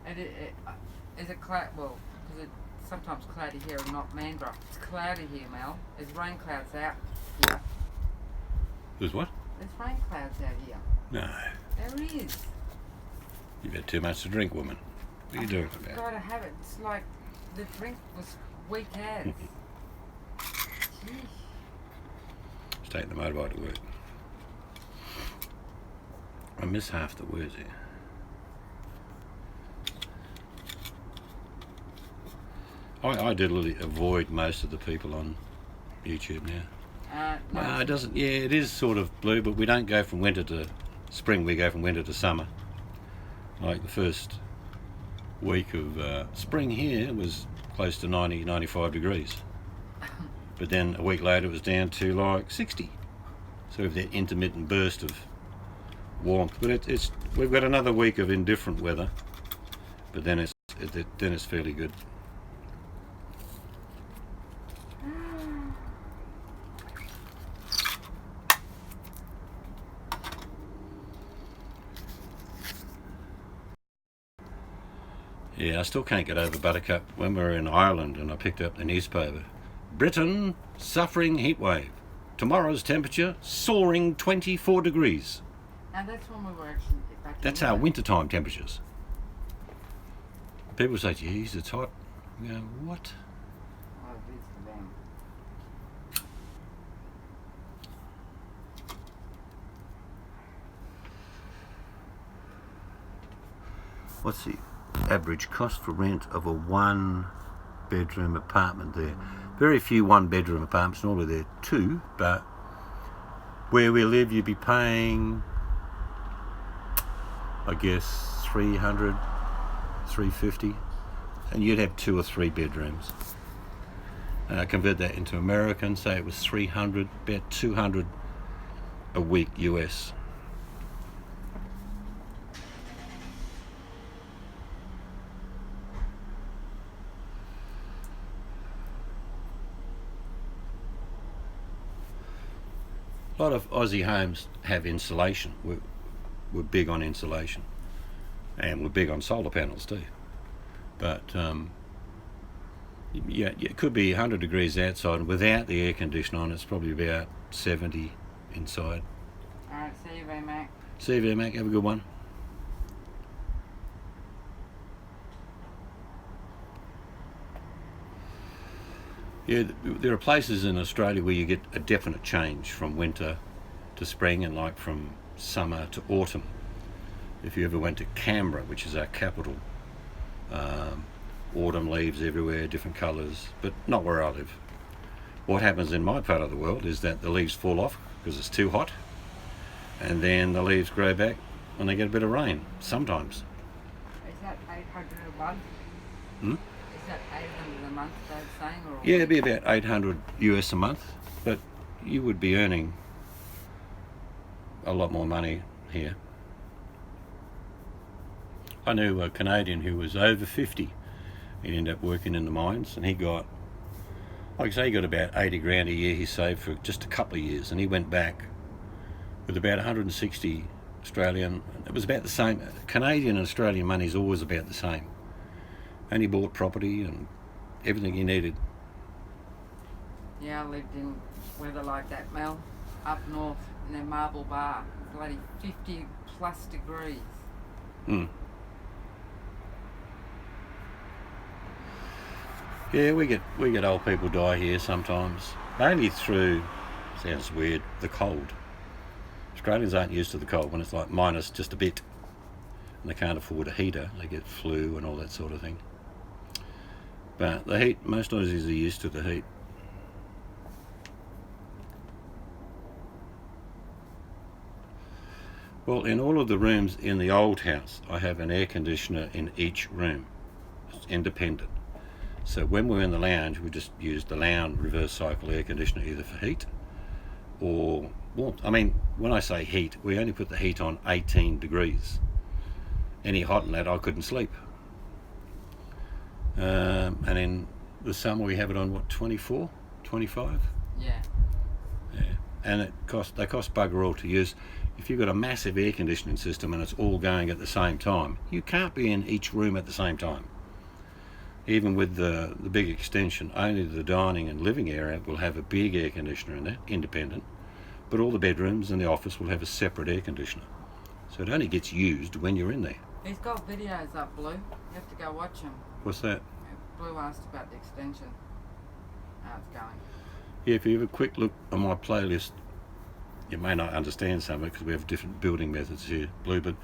Is it cloud? Well, because it's sometimes cloudy here and not Mandurah. It's cloudy here, Mel. There's rain clouds out here. There's what? There's rain clouds out here. No. There is. You've had too much to drink, woman. What are you doing about it? I've got to have it. It's like the drink was weak as. Just taking the motorbike to work. I miss half the words here. I deliberately avoid most of the people on YouTube now. No, it doesn't. Yeah, it is sort of blue, but we don't go from winter to spring. We go from winter to summer. Like the first week of spring here was close to 90, 95 degrees. But then a week later it was down to like 60. So we have that intermittent burst of warmth. But we've got another week of indifferent weather. But then it's fairly good. Yeah, I still can't get over Buttercup. When we were in Ireland and I picked up the newspaper, Britain suffering heatwave. Tomorrow's temperature soaring 24 degrees. And that's when we were actually back. That's our wintertime temperatures. People say, geez, it's hot. We go, what? Oh, it is for them. What's the average cost for rent of a 1-bedroom apartment there? Very few 1-bedroom apartments, normally they're 2, but where we live you'd be paying, I guess, 300, 350, and you'd have 2 or 3 bedrooms. Convert that into American, say it was 300, about 200 a week US. A lot of Aussie homes have insulation. We're big on insulation, and we're big on solar panels too. But yeah, it could be 100 degrees outside, and without the air conditioner on, it's probably about 70 inside. Alright, see you, Mac. See you there, Mac. Have a good one. Yeah, there are places in Australia where you get a definite change from winter to spring, and like from summer to autumn. If you ever went to Canberra, which is our capital, autumn leaves everywhere, different colours, but not where I live. What happens in my part of the world is that the leaves fall off because it's too hot, and then the leaves grow back when they get a bit of rain, sometimes. Is that 800 a month? Hmm? Is that 800 a month, they're saying? Or Yeah, it'd be about 800 US a month, but you would be earning a lot more money here. I knew a Canadian who was over 50. He ended up working in the mines, and he got, like I say, he got about 80 grand a year he saved for just a couple of years, and he went back with about 160 Australian. It was about the same. Canadian and Australian money is always about the same. And he bought property and everything he needed. Yeah, I lived in weather like that, Mel, up north in a Marble Bar, bloody 50 plus degrees. Hmm. Yeah, we get old people die here sometimes, mainly through, sounds weird, the cold. Australians aren't used to the cold. When it's like minus just a bit and they can't afford a heater, they get flu and all that sort of thing. But the heat, most Aussies are used to the heat. Well, in all of the rooms in the old house, I have an air conditioner in each room. It's independent. So when we're in the lounge, we just use the lounge reverse cycle air conditioner either for heat or warmth. I mean, when I say heat, we only put the heat on 18 degrees. Any hot than that, I couldn't sleep. And in the summer, we have it on, what, 24, 25? Yeah. Yeah. And they cost bugger all to use. If you've got a massive air conditioning system and it's all going at the same time, you can't be in each room at the same time. Even with the big extension, only the dining and living area will have a big air conditioner in there, independent, but all the bedrooms and the office will have a separate air conditioner. So it only gets used when you're in there. He's got videos up, Blue. You have to go watch them. What's that? Blue asked about the extension. How it's going. Yeah, if you have a quick look on my playlist, you may not understand some of it because we have different building methods here, Blue, but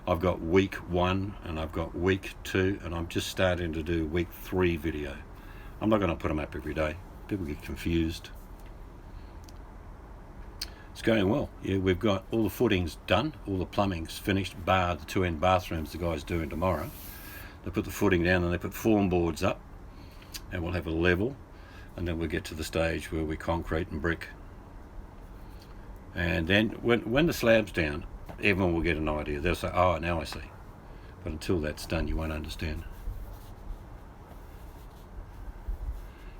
I've got week 1 and I've got week 2, and I'm just starting to do week 3 video. I'm not going to put them up every day. People get confused. It's going well. Yeah, we've got all the footings done, all the plumbing's finished, bar the 2 end bathrooms the guy's doing tomorrow. They put the footing down and they put form boards up, and we'll have a level, and then we'll get to the stage where we concrete and brick. And then when the slab's down, everyone will get an idea. They'll say, oh, now I see. But until that's done, you won't understand.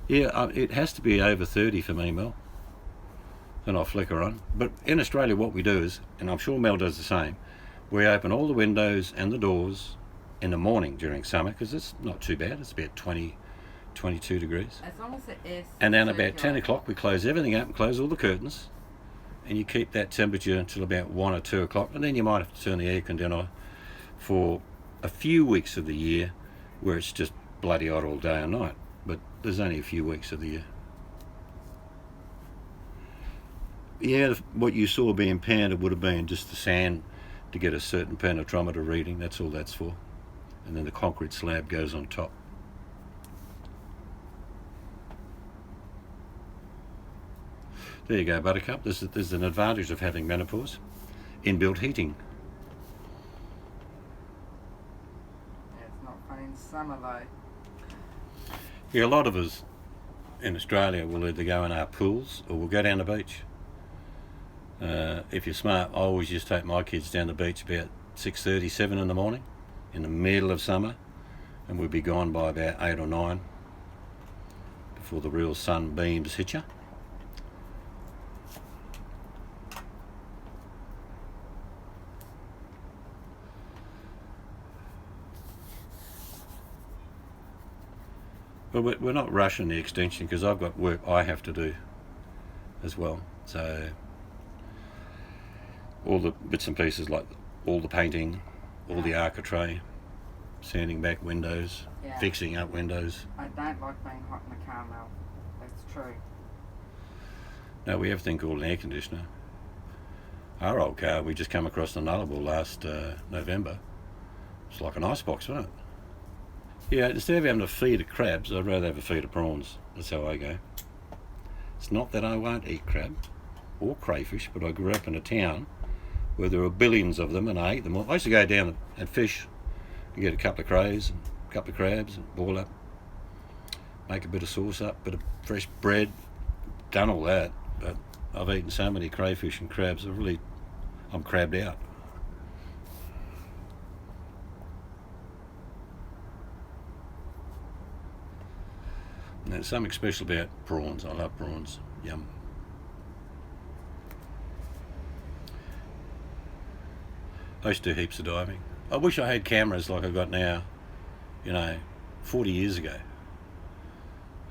Yeah, it has to be over 30 for me, Mel. Then I'll flicker on. But in Australia, what we do is, and I'm sure Mel does the same, we open all the windows and the doors in the morning during summer, because it's not too bad. It's about 20, 22 degrees. As long as the air's And then about 10 circulating. o'clock, we close everything up and close all the curtains. And you keep that temperature until about 1 or 2 o'clock, and then you might have to turn the air conditioner for a few weeks of the year where it's just bloody hot all day and night. But there's only a few weeks of the year. Yeah, what you saw being pounded would have been just the sand to get a certain penetrometer reading. That's all that's for. And then the concrete slab goes on top. There you go, Buttercup. There's an advantage of having menopause. Inbuilt heating. Yeah, it's not fun in summer though. Yeah, a lot of us in Australia will either go in our pools or we'll go down the beach. If you're smart, I always just take my kids down the beach about 6:30, 7 in the morning in the middle of summer, and we'll be gone by about 8 or 9 before the real sunbeams hit you. But we're not rushing the extension because I've got work I have to do as well. So all the bits and pieces, like all the painting, all the architrave, sanding back windows, fixing up windows. I don't like being hot in the car, Mel. That's true. No, we have a thing called an air conditioner. Our old car, we just come across the Nullarbor last November. It's like an icebox, wasn't it? Yeah, instead of having a feed of crabs, I'd rather have a feed of prawns. That's how I go. It's not that I won't eat crab or crayfish, but I grew up in a town where there were billions of them and I ate them all. I used to go down and fish and get a couple of crays and a couple of crabs and boil up, make a bit of sauce up, bit of fresh bread, done all that. But I've eaten so many crayfish and crabs, I'm crabbed out. And there's something special about prawns. I love prawns. Yum. I used to do heaps of diving. I wish I had cameras like I got now, 40 years ago.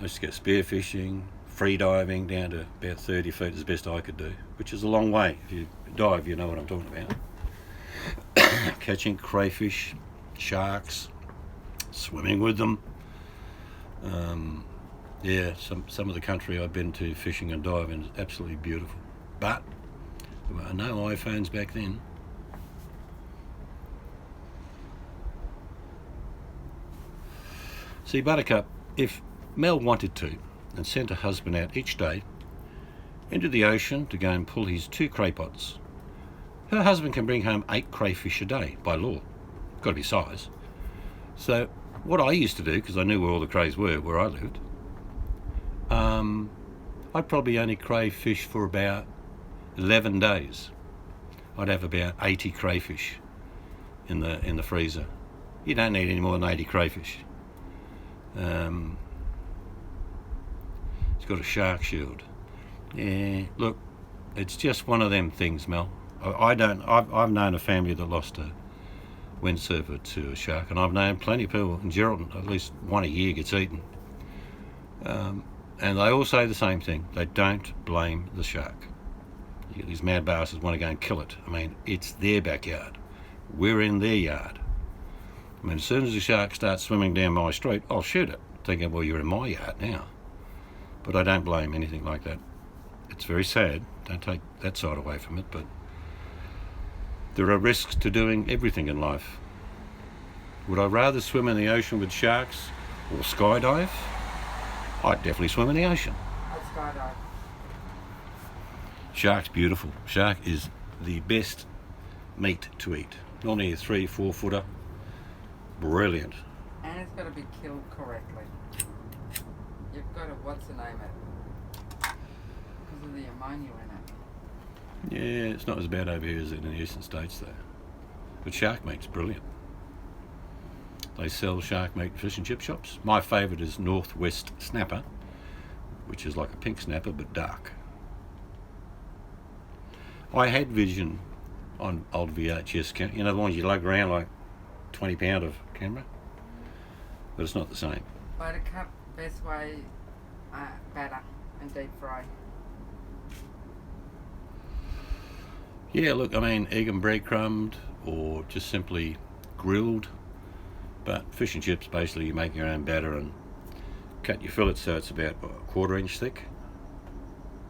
I used to go spearfishing, free diving down to about 30 feet as best I could do, which is a long way. If you dive, you know what I'm talking about. Catching crayfish, sharks, swimming with them. Some of the country I've been to fishing and diving is absolutely beautiful. But there were no iPhones back then. See, Buttercup, if Mel wanted to and sent her husband out each day into the ocean to go and pull his 2 cray pots, her husband can bring home 8 crayfish a day by law. Got to be size. So what I used to do, because I knew where all the crays were, where I lived, I'd probably only crayfish for about 11 days. I'd have about 80 crayfish in the freezer. You don't need any more than 80 crayfish. It's got a shark shield. Yeah, look, it's just one of them things, Mel. I've known a family that lost a windsurfer to a shark, and I've known plenty of people in Geraldton, at least one a year gets eaten. And they all say the same thing. They don't blame the shark. You get these mad bastards want to go and kill it. I mean, it's their backyard. We're in their yard. I mean, as soon as the shark starts swimming down my street, I'll shoot it, thinking, well, you're in my yard now. But I don't blame anything like that. It's very sad. Don't take that side away from it, but there are risks to doing everything in life. Would I rather swim in the ocean with sharks or skydive? I'd definitely swim in the ocean. I'd skydive. Shark's beautiful. Shark is the best meat to eat. Normally a 3-4 footer. Brilliant. And it's got to be killed correctly. You've got to, what's the name of it? Because of the ammonia in it. Yeah, it's not as bad over here as in the eastern states though. But shark meat's brilliant. They sell shark meat in fish and chip shops. My favourite is Northwest Snapper, which is like a pink snapper but dark. I had Vision on old VHS camera, the ones you lug around like 20 pound of camera, but it's not the same. Buttercup, best way, batter and deep fry. Yeah, look, I mean, egg and breadcrumbed or just simply grilled. But fish and chips, basically, you make your own batter and cut your fillets so it's about a 1/4 inch thick.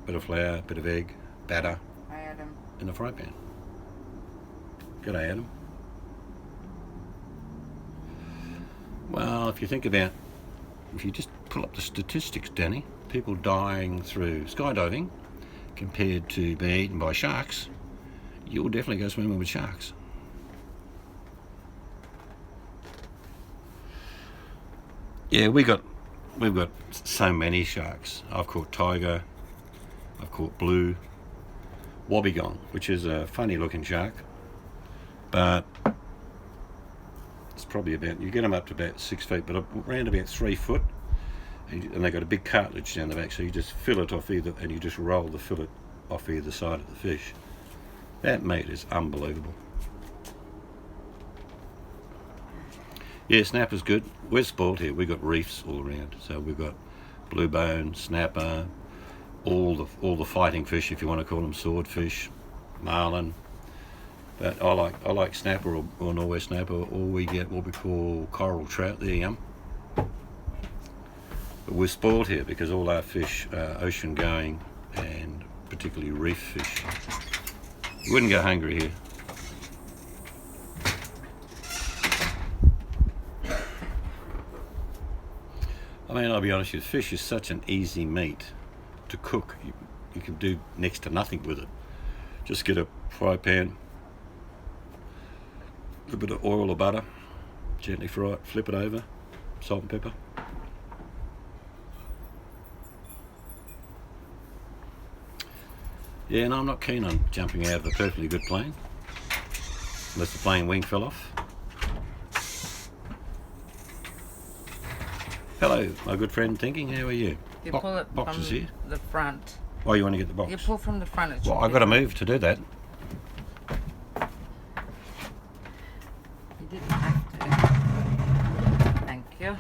Bit of flour, bit of egg, batter. Hi, Adam. In the fry pan. G'day, Adam. Well, if you just pull up the statistics, Danny, people dying through skydiving compared to being eaten by sharks, you'll definitely go swimming with sharks. Yeah, we got we've got so many sharks. I've caught tiger, I've caught blue, wobbegong, which is a funny looking shark, but it's probably about, you get them up to about 6 feet, but around about 3 foot, and they got a big cartilage down the back, so you just fill it off either, and you just roll the fillet off either side of the fish. That meat is unbelievable. Yeah, snapper's good. We're spoiled here. We've got reefs all around, so we've got blue bone, snapper, all the fighting fish, if you want to call them, swordfish, marlin. But I like snapper or Norway snapper, or we get what we call coral trout. They're yum. But we're spoiled here because all our fish are ocean going, and particularly reef fish. You wouldn't go hungry here. I mean, I'll be honest with you, fish is such an easy meat to cook. You can do next to nothing with it. Just get a fry pan, a little bit of oil or butter, gently fry it, flip it over, salt and pepper. Yeah, and I'm not keen on jumping out of a perfectly good plane, unless the plane wing fell off. Hello, my good friend Thinking, how are you? You pull it Boxes from here. the front. Oh, you want to get the box? You pull from the front. It should Well, I've got to move to do that. You didn't have to. Thank you.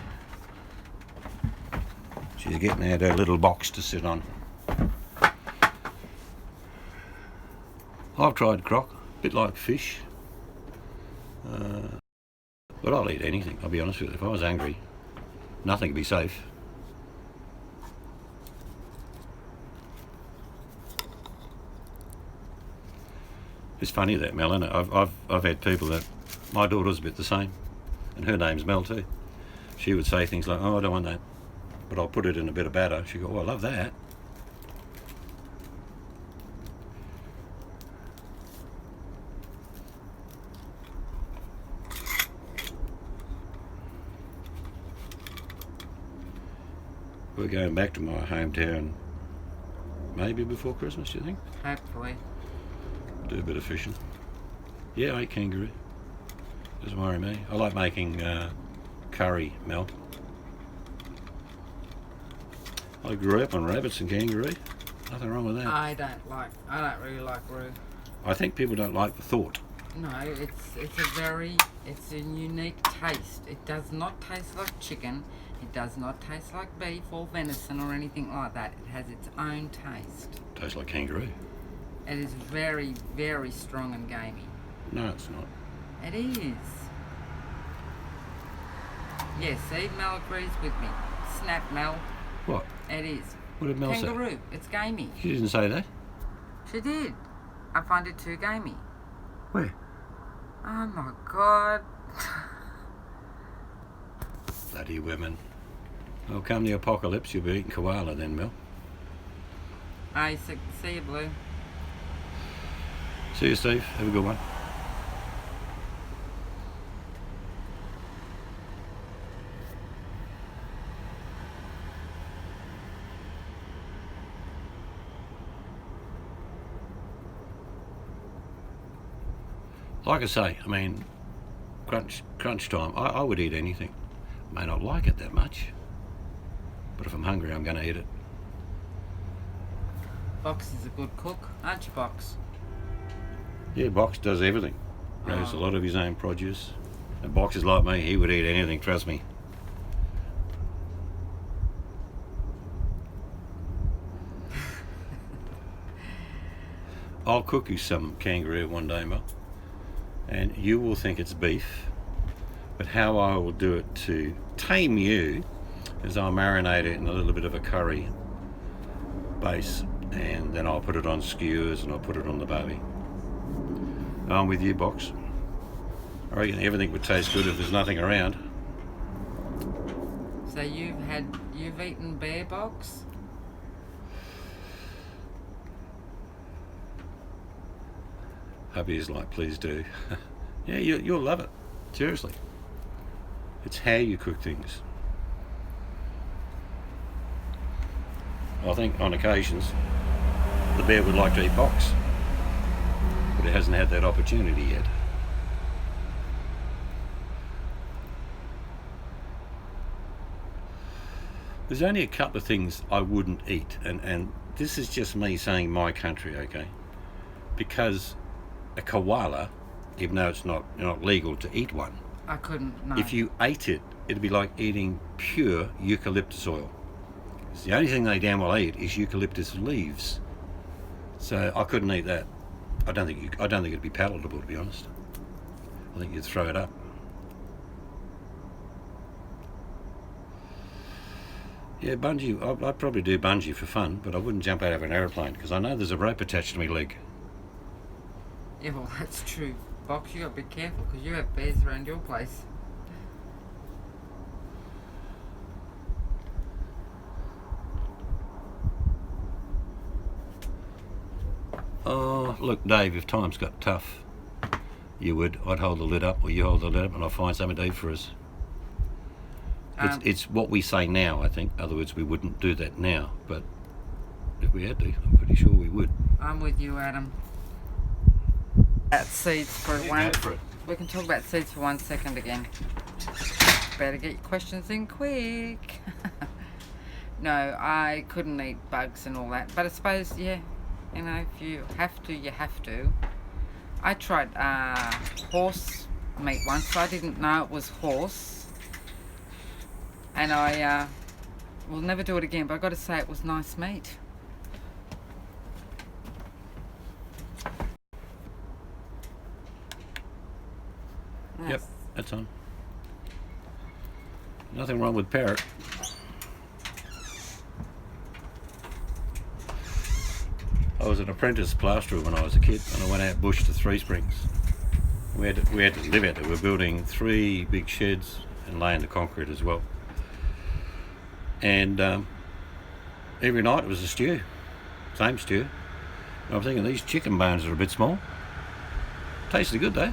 She's getting out her little box to sit on. I've tried croc, a bit like fish. But I'll eat anything, I'll be honest with you. If I was angry, nothing would be safe. It's funny that, Mel, isn't it? I've had people that, my daughter's a bit the same, and her name's Mel too. She would say things like, oh, I don't want that, but I'll put it in a bit of batter. She'd go, oh, I love that. We're going back to my hometown maybe before Christmas, do you think? Hopefully. Do a bit of fishing. Yeah, I eat kangaroo. Doesn't worry me. I like making curry, Mel. I grew up on rabbits and kangaroo. Nothing wrong with that. I don't really like roux. I think people don't like the thought. No, it's a unique taste. It does not taste like chicken. It does not taste like beef or venison or anything like that. It has its own taste. Tastes like kangaroo. It is very, very strong and gamey. No, it's not. It is. Yes, see, Mel agrees with me. Snap, Mel. What? It is. What did Mel say? Kangaroo. It's gamey. She didn't say that. She did. I find it too gamey. Where? Oh my God. Bloody women. Well, come the apocalypse, you'll be eating koala then, Mel. I see you, Blue. See you, Steve. Have a good one. Like I say, I mean, crunch time, I would eat anything. I may not like it that much, but if I'm hungry, I'm going to eat it. Box is a good cook, aren't you, Box? Yeah, Box does everything. Grows a lot of his own produce. And Box is like me, he would eat anything, trust me. I'll cook you some kangaroo one day, Mel, and you will think it's beef, but how I will do it to tame you is I'll marinate it in a little bit of a curry base, and then I'll put it on skewers and I'll put it on the barbie. I'm with you, Box. I reckon everything would taste good if there's nothing around. So you've eaten bear, Box? Hubby's like, please do. Yeah, you'll love it. Seriously. It's how you cook things. I think on occasions the bear would like to eat box, but it hasn't had that opportunity yet. There's only a couple of things I wouldn't eat, and this is just me saying my country, okay? Because a koala, even though it's not legal to eat one, I couldn't, no. if you ate it, it'd be like eating pure eucalyptus oil. It's the only thing they damn well eat is eucalyptus leaves. So I couldn't eat that. I don't think it'd be palatable, to be honest. I think you'd throw it up. Yeah, bungee. I'd probably do bungee for fun, but I wouldn't jump out of an aeroplane because I know there's a rope attached to my leg. Yeah, well, that's true. Box, you got to be careful because you have bears around your place. Oh, look, Dave, if times got tough, I'd hold the lid up, or you hold the lid up, and I'll find something to eat for us. It's what we say now, I think. Otherwise, we wouldn't do that now. But if we had to, I'm pretty sure we would. I'm with you, Adam. At seeds for one. We can talk about seeds for 1 second again. Better get your questions in quick. No, I couldn't eat bugs and all that. But I suppose, yeah, you know, if you have to, you have to. I tried horse meat once. I didn't know it was horse. And I will never do it again, but I've got to say it was nice meat. Nice. Yep, that's on. Nothing wrong with parrot. I was an apprentice plasterer when I was a kid, and I went out bush to Three Springs. We had to live out there. We were building 3 big sheds and laying the concrete as well. And every night it was a stew, same stew. And I'm thinking these chicken bones are a bit small. Tasted good though.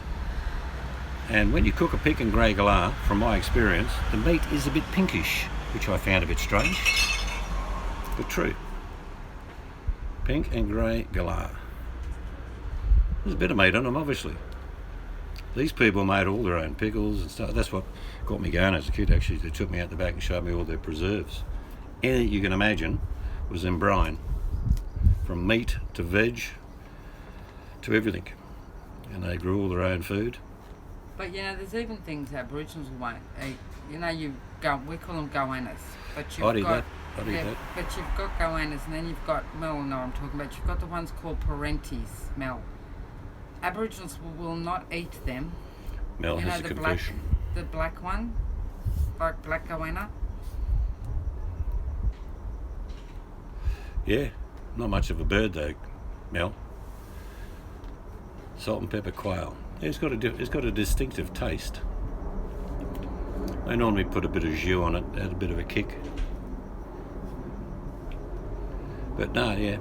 And when you cook a pink and grey galah, from my experience, the meat is a bit pinkish, which I found a bit strange, but true. Pink and grey galah. There's a bit of meat on them, obviously. These people made all their own pickles and stuff. That's what got me going as a kid, actually. They took me out the back and showed me all their preserves. Anything you can imagine was in brine, from meat to veg to everything. And they grew all their own food. But you know, there's even things Aboriginals won't eat. You know, we call them goannas. But I'd eat that. But you've got goannas, and then you've got, Mel will know what I'm talking about, you've got the ones called parentes, Mel. Aboriginals will not eat them. Mel has a confession. The black one, like black goanna. Yeah, not much of a bird though, Mel. Salt and pepper quail. Yeah, it's got a distinctive taste. They normally put a bit of jus on it, add a bit of a kick. But no, yeah.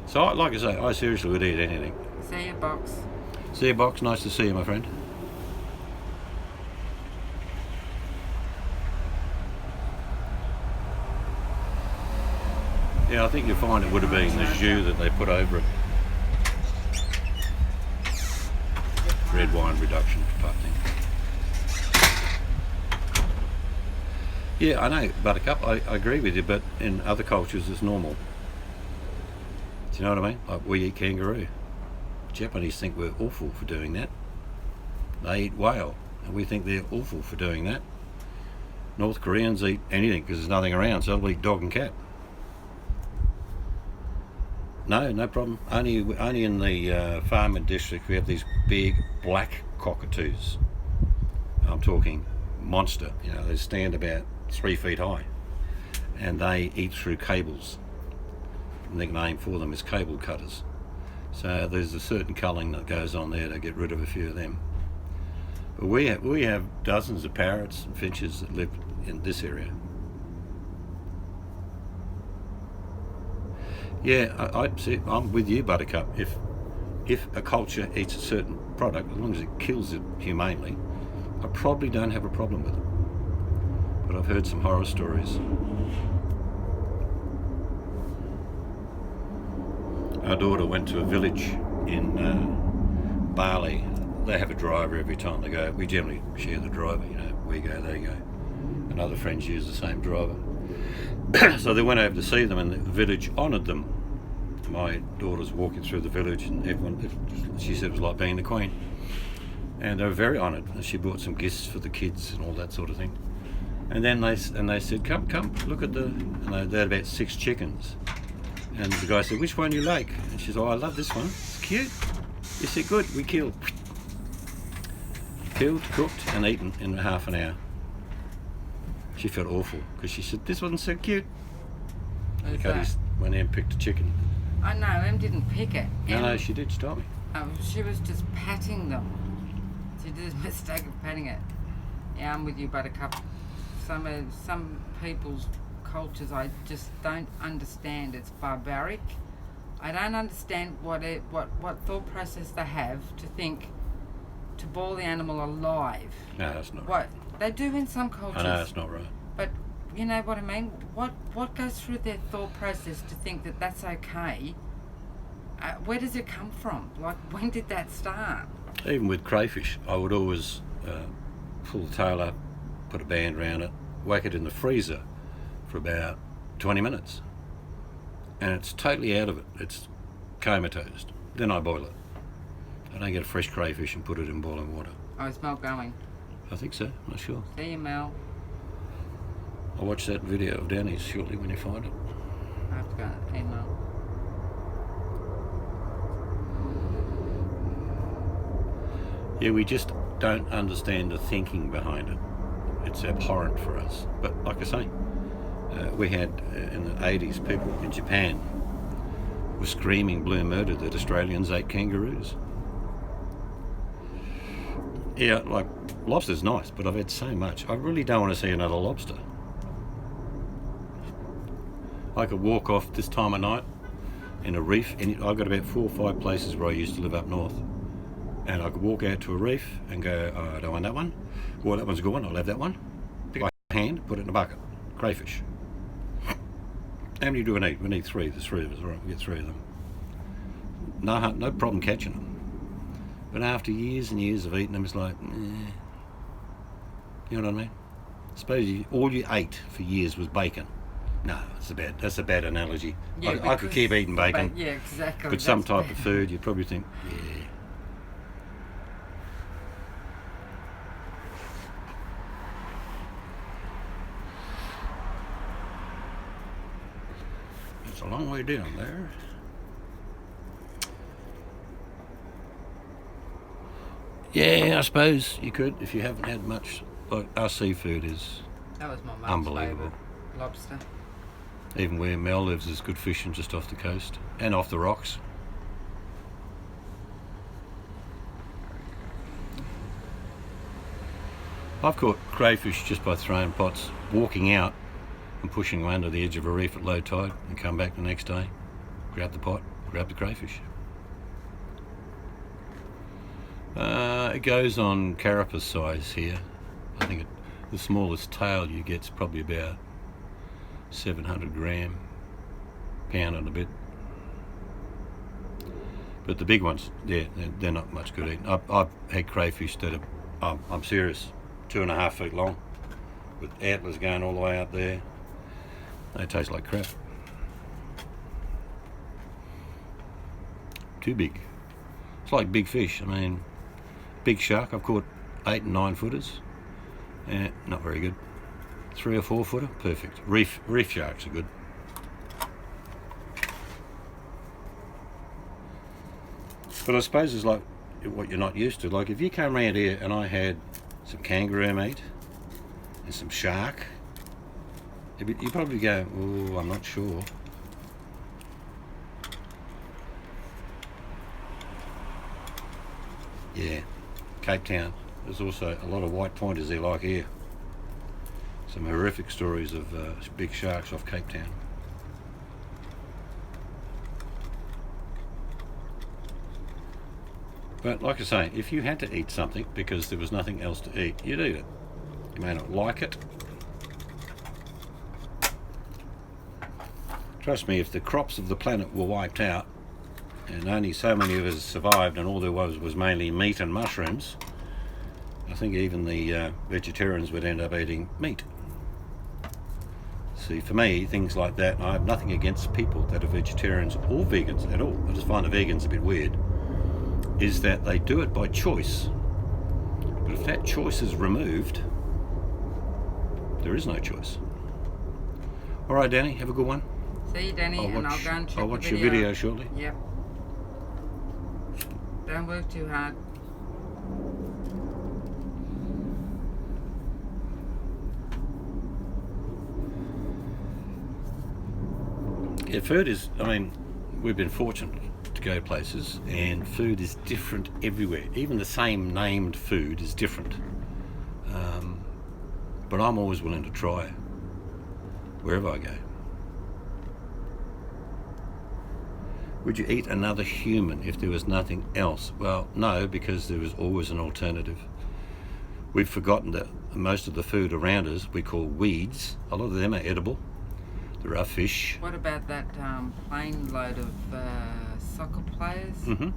So, like I say, I seriously would eat anything. See you, Box. See you, Box. Nice to see you, my friend. Yeah, I think you'll find it would have been the jus that they put over it. Red wine reduction type thing. Yeah, I know, Buttercup, I agree with you, but in other cultures it's normal. Do you know what I mean? Like we eat kangaroo. Japanese think we're awful for doing that. They eat whale, and we think they're awful for doing that. North Koreans eat anything because there's nothing around, so they'll eat dog and cat. No problem. Only in the farming district we have these big black cockatoos. I'm talking monster. You know, they stand about 3 feet high, and they eat through cables. The nickname for them is cable cutters. So there's a certain culling that goes on there to get rid of a few of them. But we have dozens of parrots and finches that live in this area. Yeah, I'm with you, Buttercup. If a culture eats a certain product, as long as it kills it humanely, I probably don't have a problem with it. But I've heard some horror stories. Our daughter went to a village in Bali. They have a driver every time they go. We generally share the driver, you know, we go, they go. And other friends use the same driver. So they went over to see them, and the village honoured them. My daughter's walking through the village, and everyone, she said it was like being the Queen. And they were very honoured. And she bought some gifts for the kids and all that sort of thing. And then they said, come, look at the... And they had about 6 chickens. And the guy said, which one you like? And she said, oh, I love this one. It's cute. He said, good, we killed. Killed, cooked, and eaten in half an hour. She felt awful because she said, this wasn't so cute. Who's Cuddy that? went in and picked a chicken. I know, Em didn't pick it. No, she did, she told me. She was just patting them. She did a mistake of patting it. Yeah, I'm with you, Buttercup. Some people's cultures I just don't understand. It's barbaric. I don't understand what thought process they have to think to boil the animal alive. No, that's not What they do in some cultures. I know, that's not right. But you know what I mean? What goes through their thought process to think that that's okay? Where does it come from? Like, when did that start? Even with crayfish, I would always pull the tail up, put a band around it, whack it in the freezer for about 20 minutes. And it's totally out of it. It's comatose. Then I boil it. I don't get a fresh crayfish and put it in boiling water. Oh, it's Mel going. I think so, I'm not sure. See you, Mel. I'll watch that video of Danny's shortly when you find it. I have to go to email. Yeah, we just don't understand the thinking behind it. It's abhorrent for us. But like I say, we had in the 80s people in Japan were screaming blue murder that Australians ate kangaroos. Yeah, like, lobster's nice, but I've had so much. I really don't want to see another lobster. I could walk off this time of night in a reef, and I've got about 4 or 5 places where I used to live up north. And I could walk out to a reef and go, oh, I don't want that one. Well, that one's a good one, I'll have that one. Pick up my hand, put it in a bucket. Crayfish. How many do we need? We need 3. There's 3 of us, right? We get 3 of them. No problem catching them. But after years and years of eating them, it's like, eh. You know what I mean? Suppose all you ate for years was bacon. No, that's a bad analogy. Yeah, I could keep eating bacon. Yeah, exactly. But some type of food, you'd probably think, yeah. It's a long way down there. Yeah, I suppose you could if you haven't had much. Like, our seafood is That was my mum's unbelievable. favourite lobster. Even where Mel lives, there's good fishing just off the coast and off the rocks. I've caught crayfish just by throwing pots, walking out and pushing them under the edge of a reef at low tide, and come back the next day, grab the pot, grab the crayfish. It goes on carapace size here. I think the smallest tail you get's probably about 700 gram, pound and a bit. But the big ones, they're not much good eating. I've had crayfish that are, I'm serious, 2.5 feet long, with antlers going all the way out there. They taste like crap. Too big. It's like big fish. I mean, big shark, I've caught 8 and 9 footers. Not very good. 3 or 4 footer, perfect. Reef sharks are good. But I suppose it's like what you're not used to. Like if you came around here and I had some kangaroo meat and some shark, you'd probably go, oh, I'm not sure. Yeah, Cape Town. There's also a lot of white pointers there like here. Some horrific stories of big sharks off Cape Town. But like I say, if you had to eat something because there was nothing else to eat, you'd eat it. You may not like it. Trust me, if the crops of the planet were wiped out and only so many of us survived, and all there was mainly meat and mushrooms. I think even the vegetarians would end up eating meat. See, for me, things like that, I have nothing against people that are vegetarians or vegans at all. I just find the vegans a bit weird, is that they do it by choice. But if that choice is removed, there is no choice. All right, Danny, have a good one. See you, Danny, and I'll go and check I'll watch the your video shortly. Yep. Don't work too hard. Yeah, food is, I mean, we've been fortunate to go places, and food is different everywhere. Even the same named food is different. But I'm always willing to try wherever I go. Would you eat another human if there was nothing else? Well, no, because there is always an alternative. We've forgotten that most of the food around us we call weeds. A lot of them are edible. There are fish. What about that plane load of soccer players? Mm-hmm.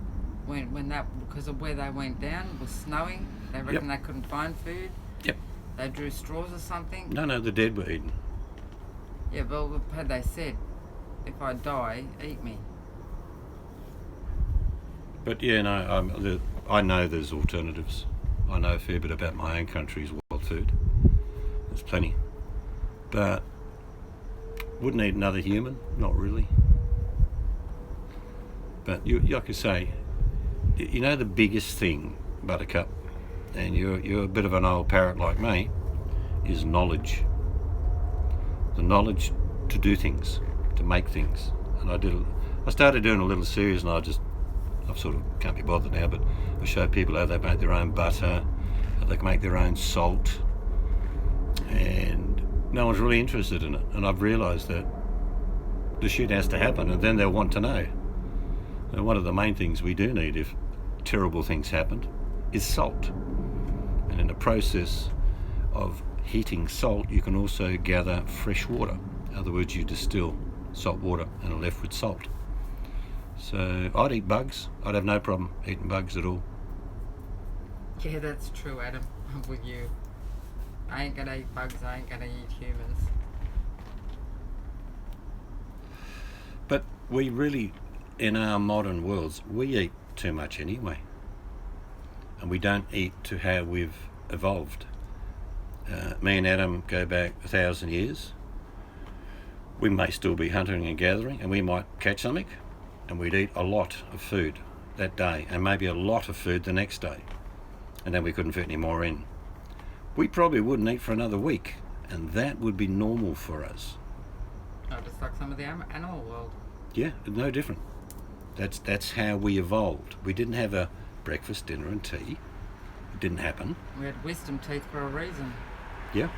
When that, because of where they went down, it was snowing. They reckon they couldn't find food. Yep. They drew straws or something. No, the dead were eaten. Yeah, well, had they said, if I die, eat me. But yeah, no, I know there's alternatives. I know a fair bit about my own country's wild food. There's plenty. But wouldn't eat another human? Not really. But like I say, you know the biggest thing, Buttercup, and you're a bit of an old parrot like me, is knowledge. The knowledge to do things, to make things. And I started doing a little series, and I sort of can't be bothered now, but I show people how they make their own butter, how they can make their own salt, and no one's really interested in it. And I've realised that the shit has to happen, and then they'll want to know. And one of the main things we do need if terrible things happened is salt. And in the process of heating salt, you can also gather fresh water. In other words, you distill salt water and are left with salt. So I'd eat bugs. I'd have no problem eating bugs at all. Yeah, that's true, Adam. I'm with you. I ain't gonna eat bugs, I ain't gonna eat humans. But we really, in our modern worlds, we eat too much anyway. And we don't eat to how we've evolved. Me and Adam go back 1,000 years. We may still be hunting and gathering, and we might catch something, and we'd eat a lot of food that day, and maybe a lot of food the next day, and then we couldn't fit any more in. We probably wouldn't eat for another week, and that would be normal for us. Oh, just like some of the animal world. Yeah, no different. That's how we evolved. We didn't have a breakfast, dinner and tea. It didn't happen. We had wisdom teeth for a reason. Yeah.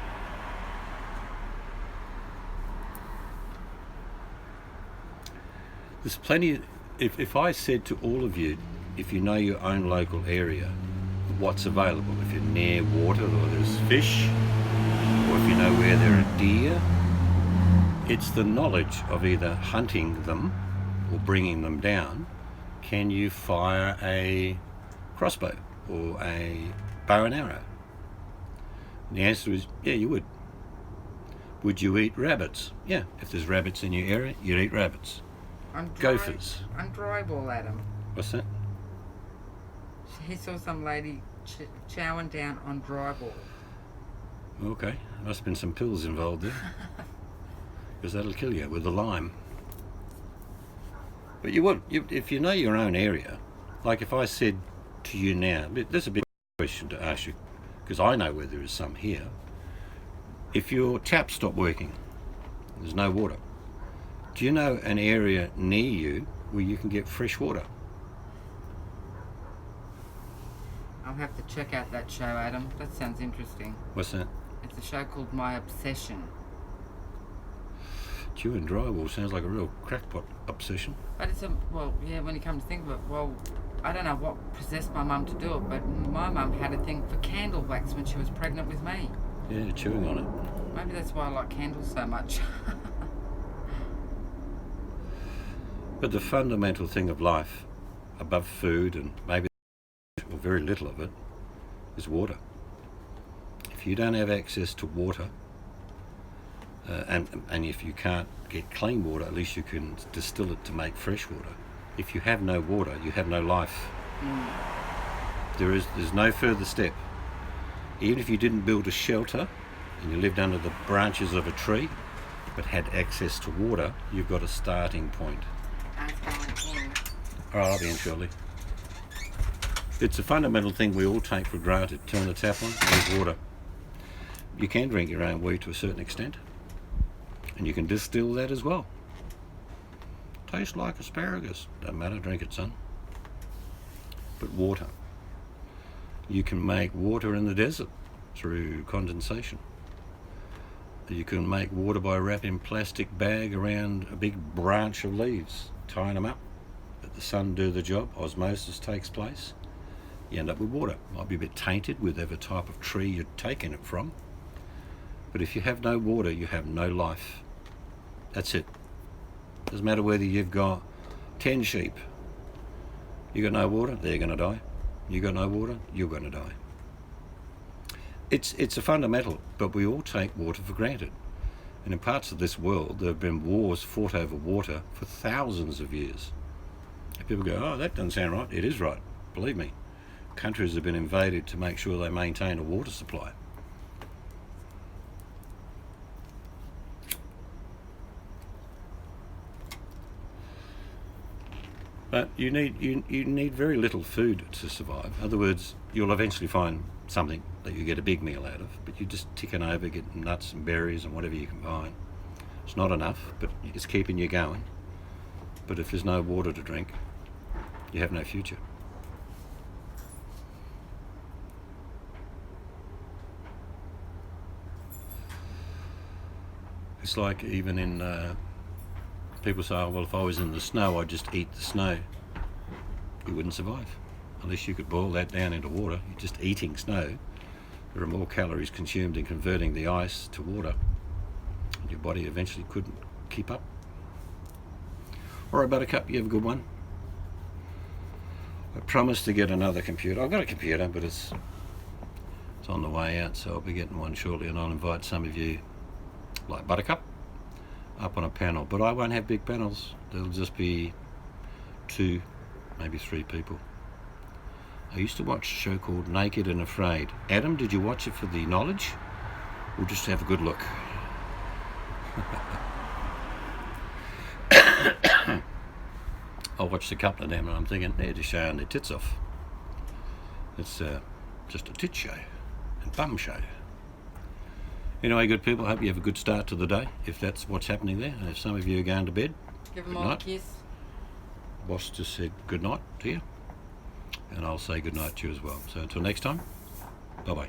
There's plenty. If I said to all of you, if you know your own local area, what's available, if you're near water or there's fish, or if you know where there are deer, it's the knowledge of either hunting them or bringing them down. Can you fire a crossbow or a bow and arrow? And the answer is, yeah, you would. Would you eat rabbits? Yeah, if there's rabbits in your area, you'd eat rabbits. Gophers. On dryball, Adam. What's that? He saw some lady chowing down on dryball. Okay, must have been some pills involved there. Because that'll kill you with the lime. But you would, if you know your own area, like if I said to you now, there's a big question to ask you, because I know where there is some here. If your tap stopped working, there's no water, do you know an area near you where you can get fresh water? I'll have to check out that show, Adam. That sounds interesting. What's that? It's a show called My Obsession. Chewing drywall sounds like a real crackpot obsession. But it's when you come to think of it, well, I don't know what possessed my mum to do it, but my mum had a thing for candle wax when she was pregnant with me. Yeah, chewing on it. Maybe that's why I like candles so much. But the fundamental thing of life, above food and maybe or very little of it, is water. If you don't have access to water, and if you can't get clean water, at least you can distill it to make fresh water. If you have no water, you have no life. There's no further step. Even if you didn't build a shelter and you lived under the branches of a tree but had access to water, you've got a starting point. Alright, I'll be in shortly. It's a fundamental thing we all take for granted. Turn the tap on, there's water. You can drink your own wee to a certain extent, and you can distill that as well. Tastes like asparagus. Doesn't matter, drink it, son. But water. You can make water in the desert through condensation. You can make water by wrapping plastic bag around a big branch of leaves, tying them up, let the sun do the job, osmosis takes place, you end up with water. Might be a bit tainted with whatever type of tree you're taking it from, but if you have no water, you have no life. That's it. Doesn't matter whether you've got 10 sheep, you got no water, they're going to die. You got no water, you're going to die. It's a fundamental, but we all take water for granted. And in parts of this world, there have been wars fought over water for thousands of years. And people go, oh, that doesn't sound right. It is right, believe me. Countries have been invaded to make sure they maintain a water supply. But you need very little food to survive. In other words, you'll eventually find something that you get a big meal out of, but you're just ticking over, getting nuts and berries and whatever you can find. It's not enough, but it's keeping you going. But if there's no water to drink, you have no future. It's like even in people say, oh, well, if I was in the snow, I'd just eat the snow. You wouldn't survive. Unless you could boil that down into water. You're just eating snow. There are more calories consumed in converting the ice to water. And your body eventually couldn't keep up. All right, Buttercup, you have a good one. I promised to get another computer. I've got a computer, but it's on the way out, so I'll be getting one shortly, and I'll invite some of you, like Buttercup, up on a panel. But I won't have big panels. There'll just be 2, maybe 3 people. I used to watch a show called Naked and Afraid. Adam, did you watch it for the knowledge, or just have a good look? I watched a couple of them and I'm thinking, they're just showing their tits off. It's just a tit show and bum show. Anyway, good people, I hope you have a good start to the day, if that's what's happening there. And if some of you are going to bed, Give them all a kiss. Boss just said good night to you, and I'll say good night to you as well. So until next time, bye-bye.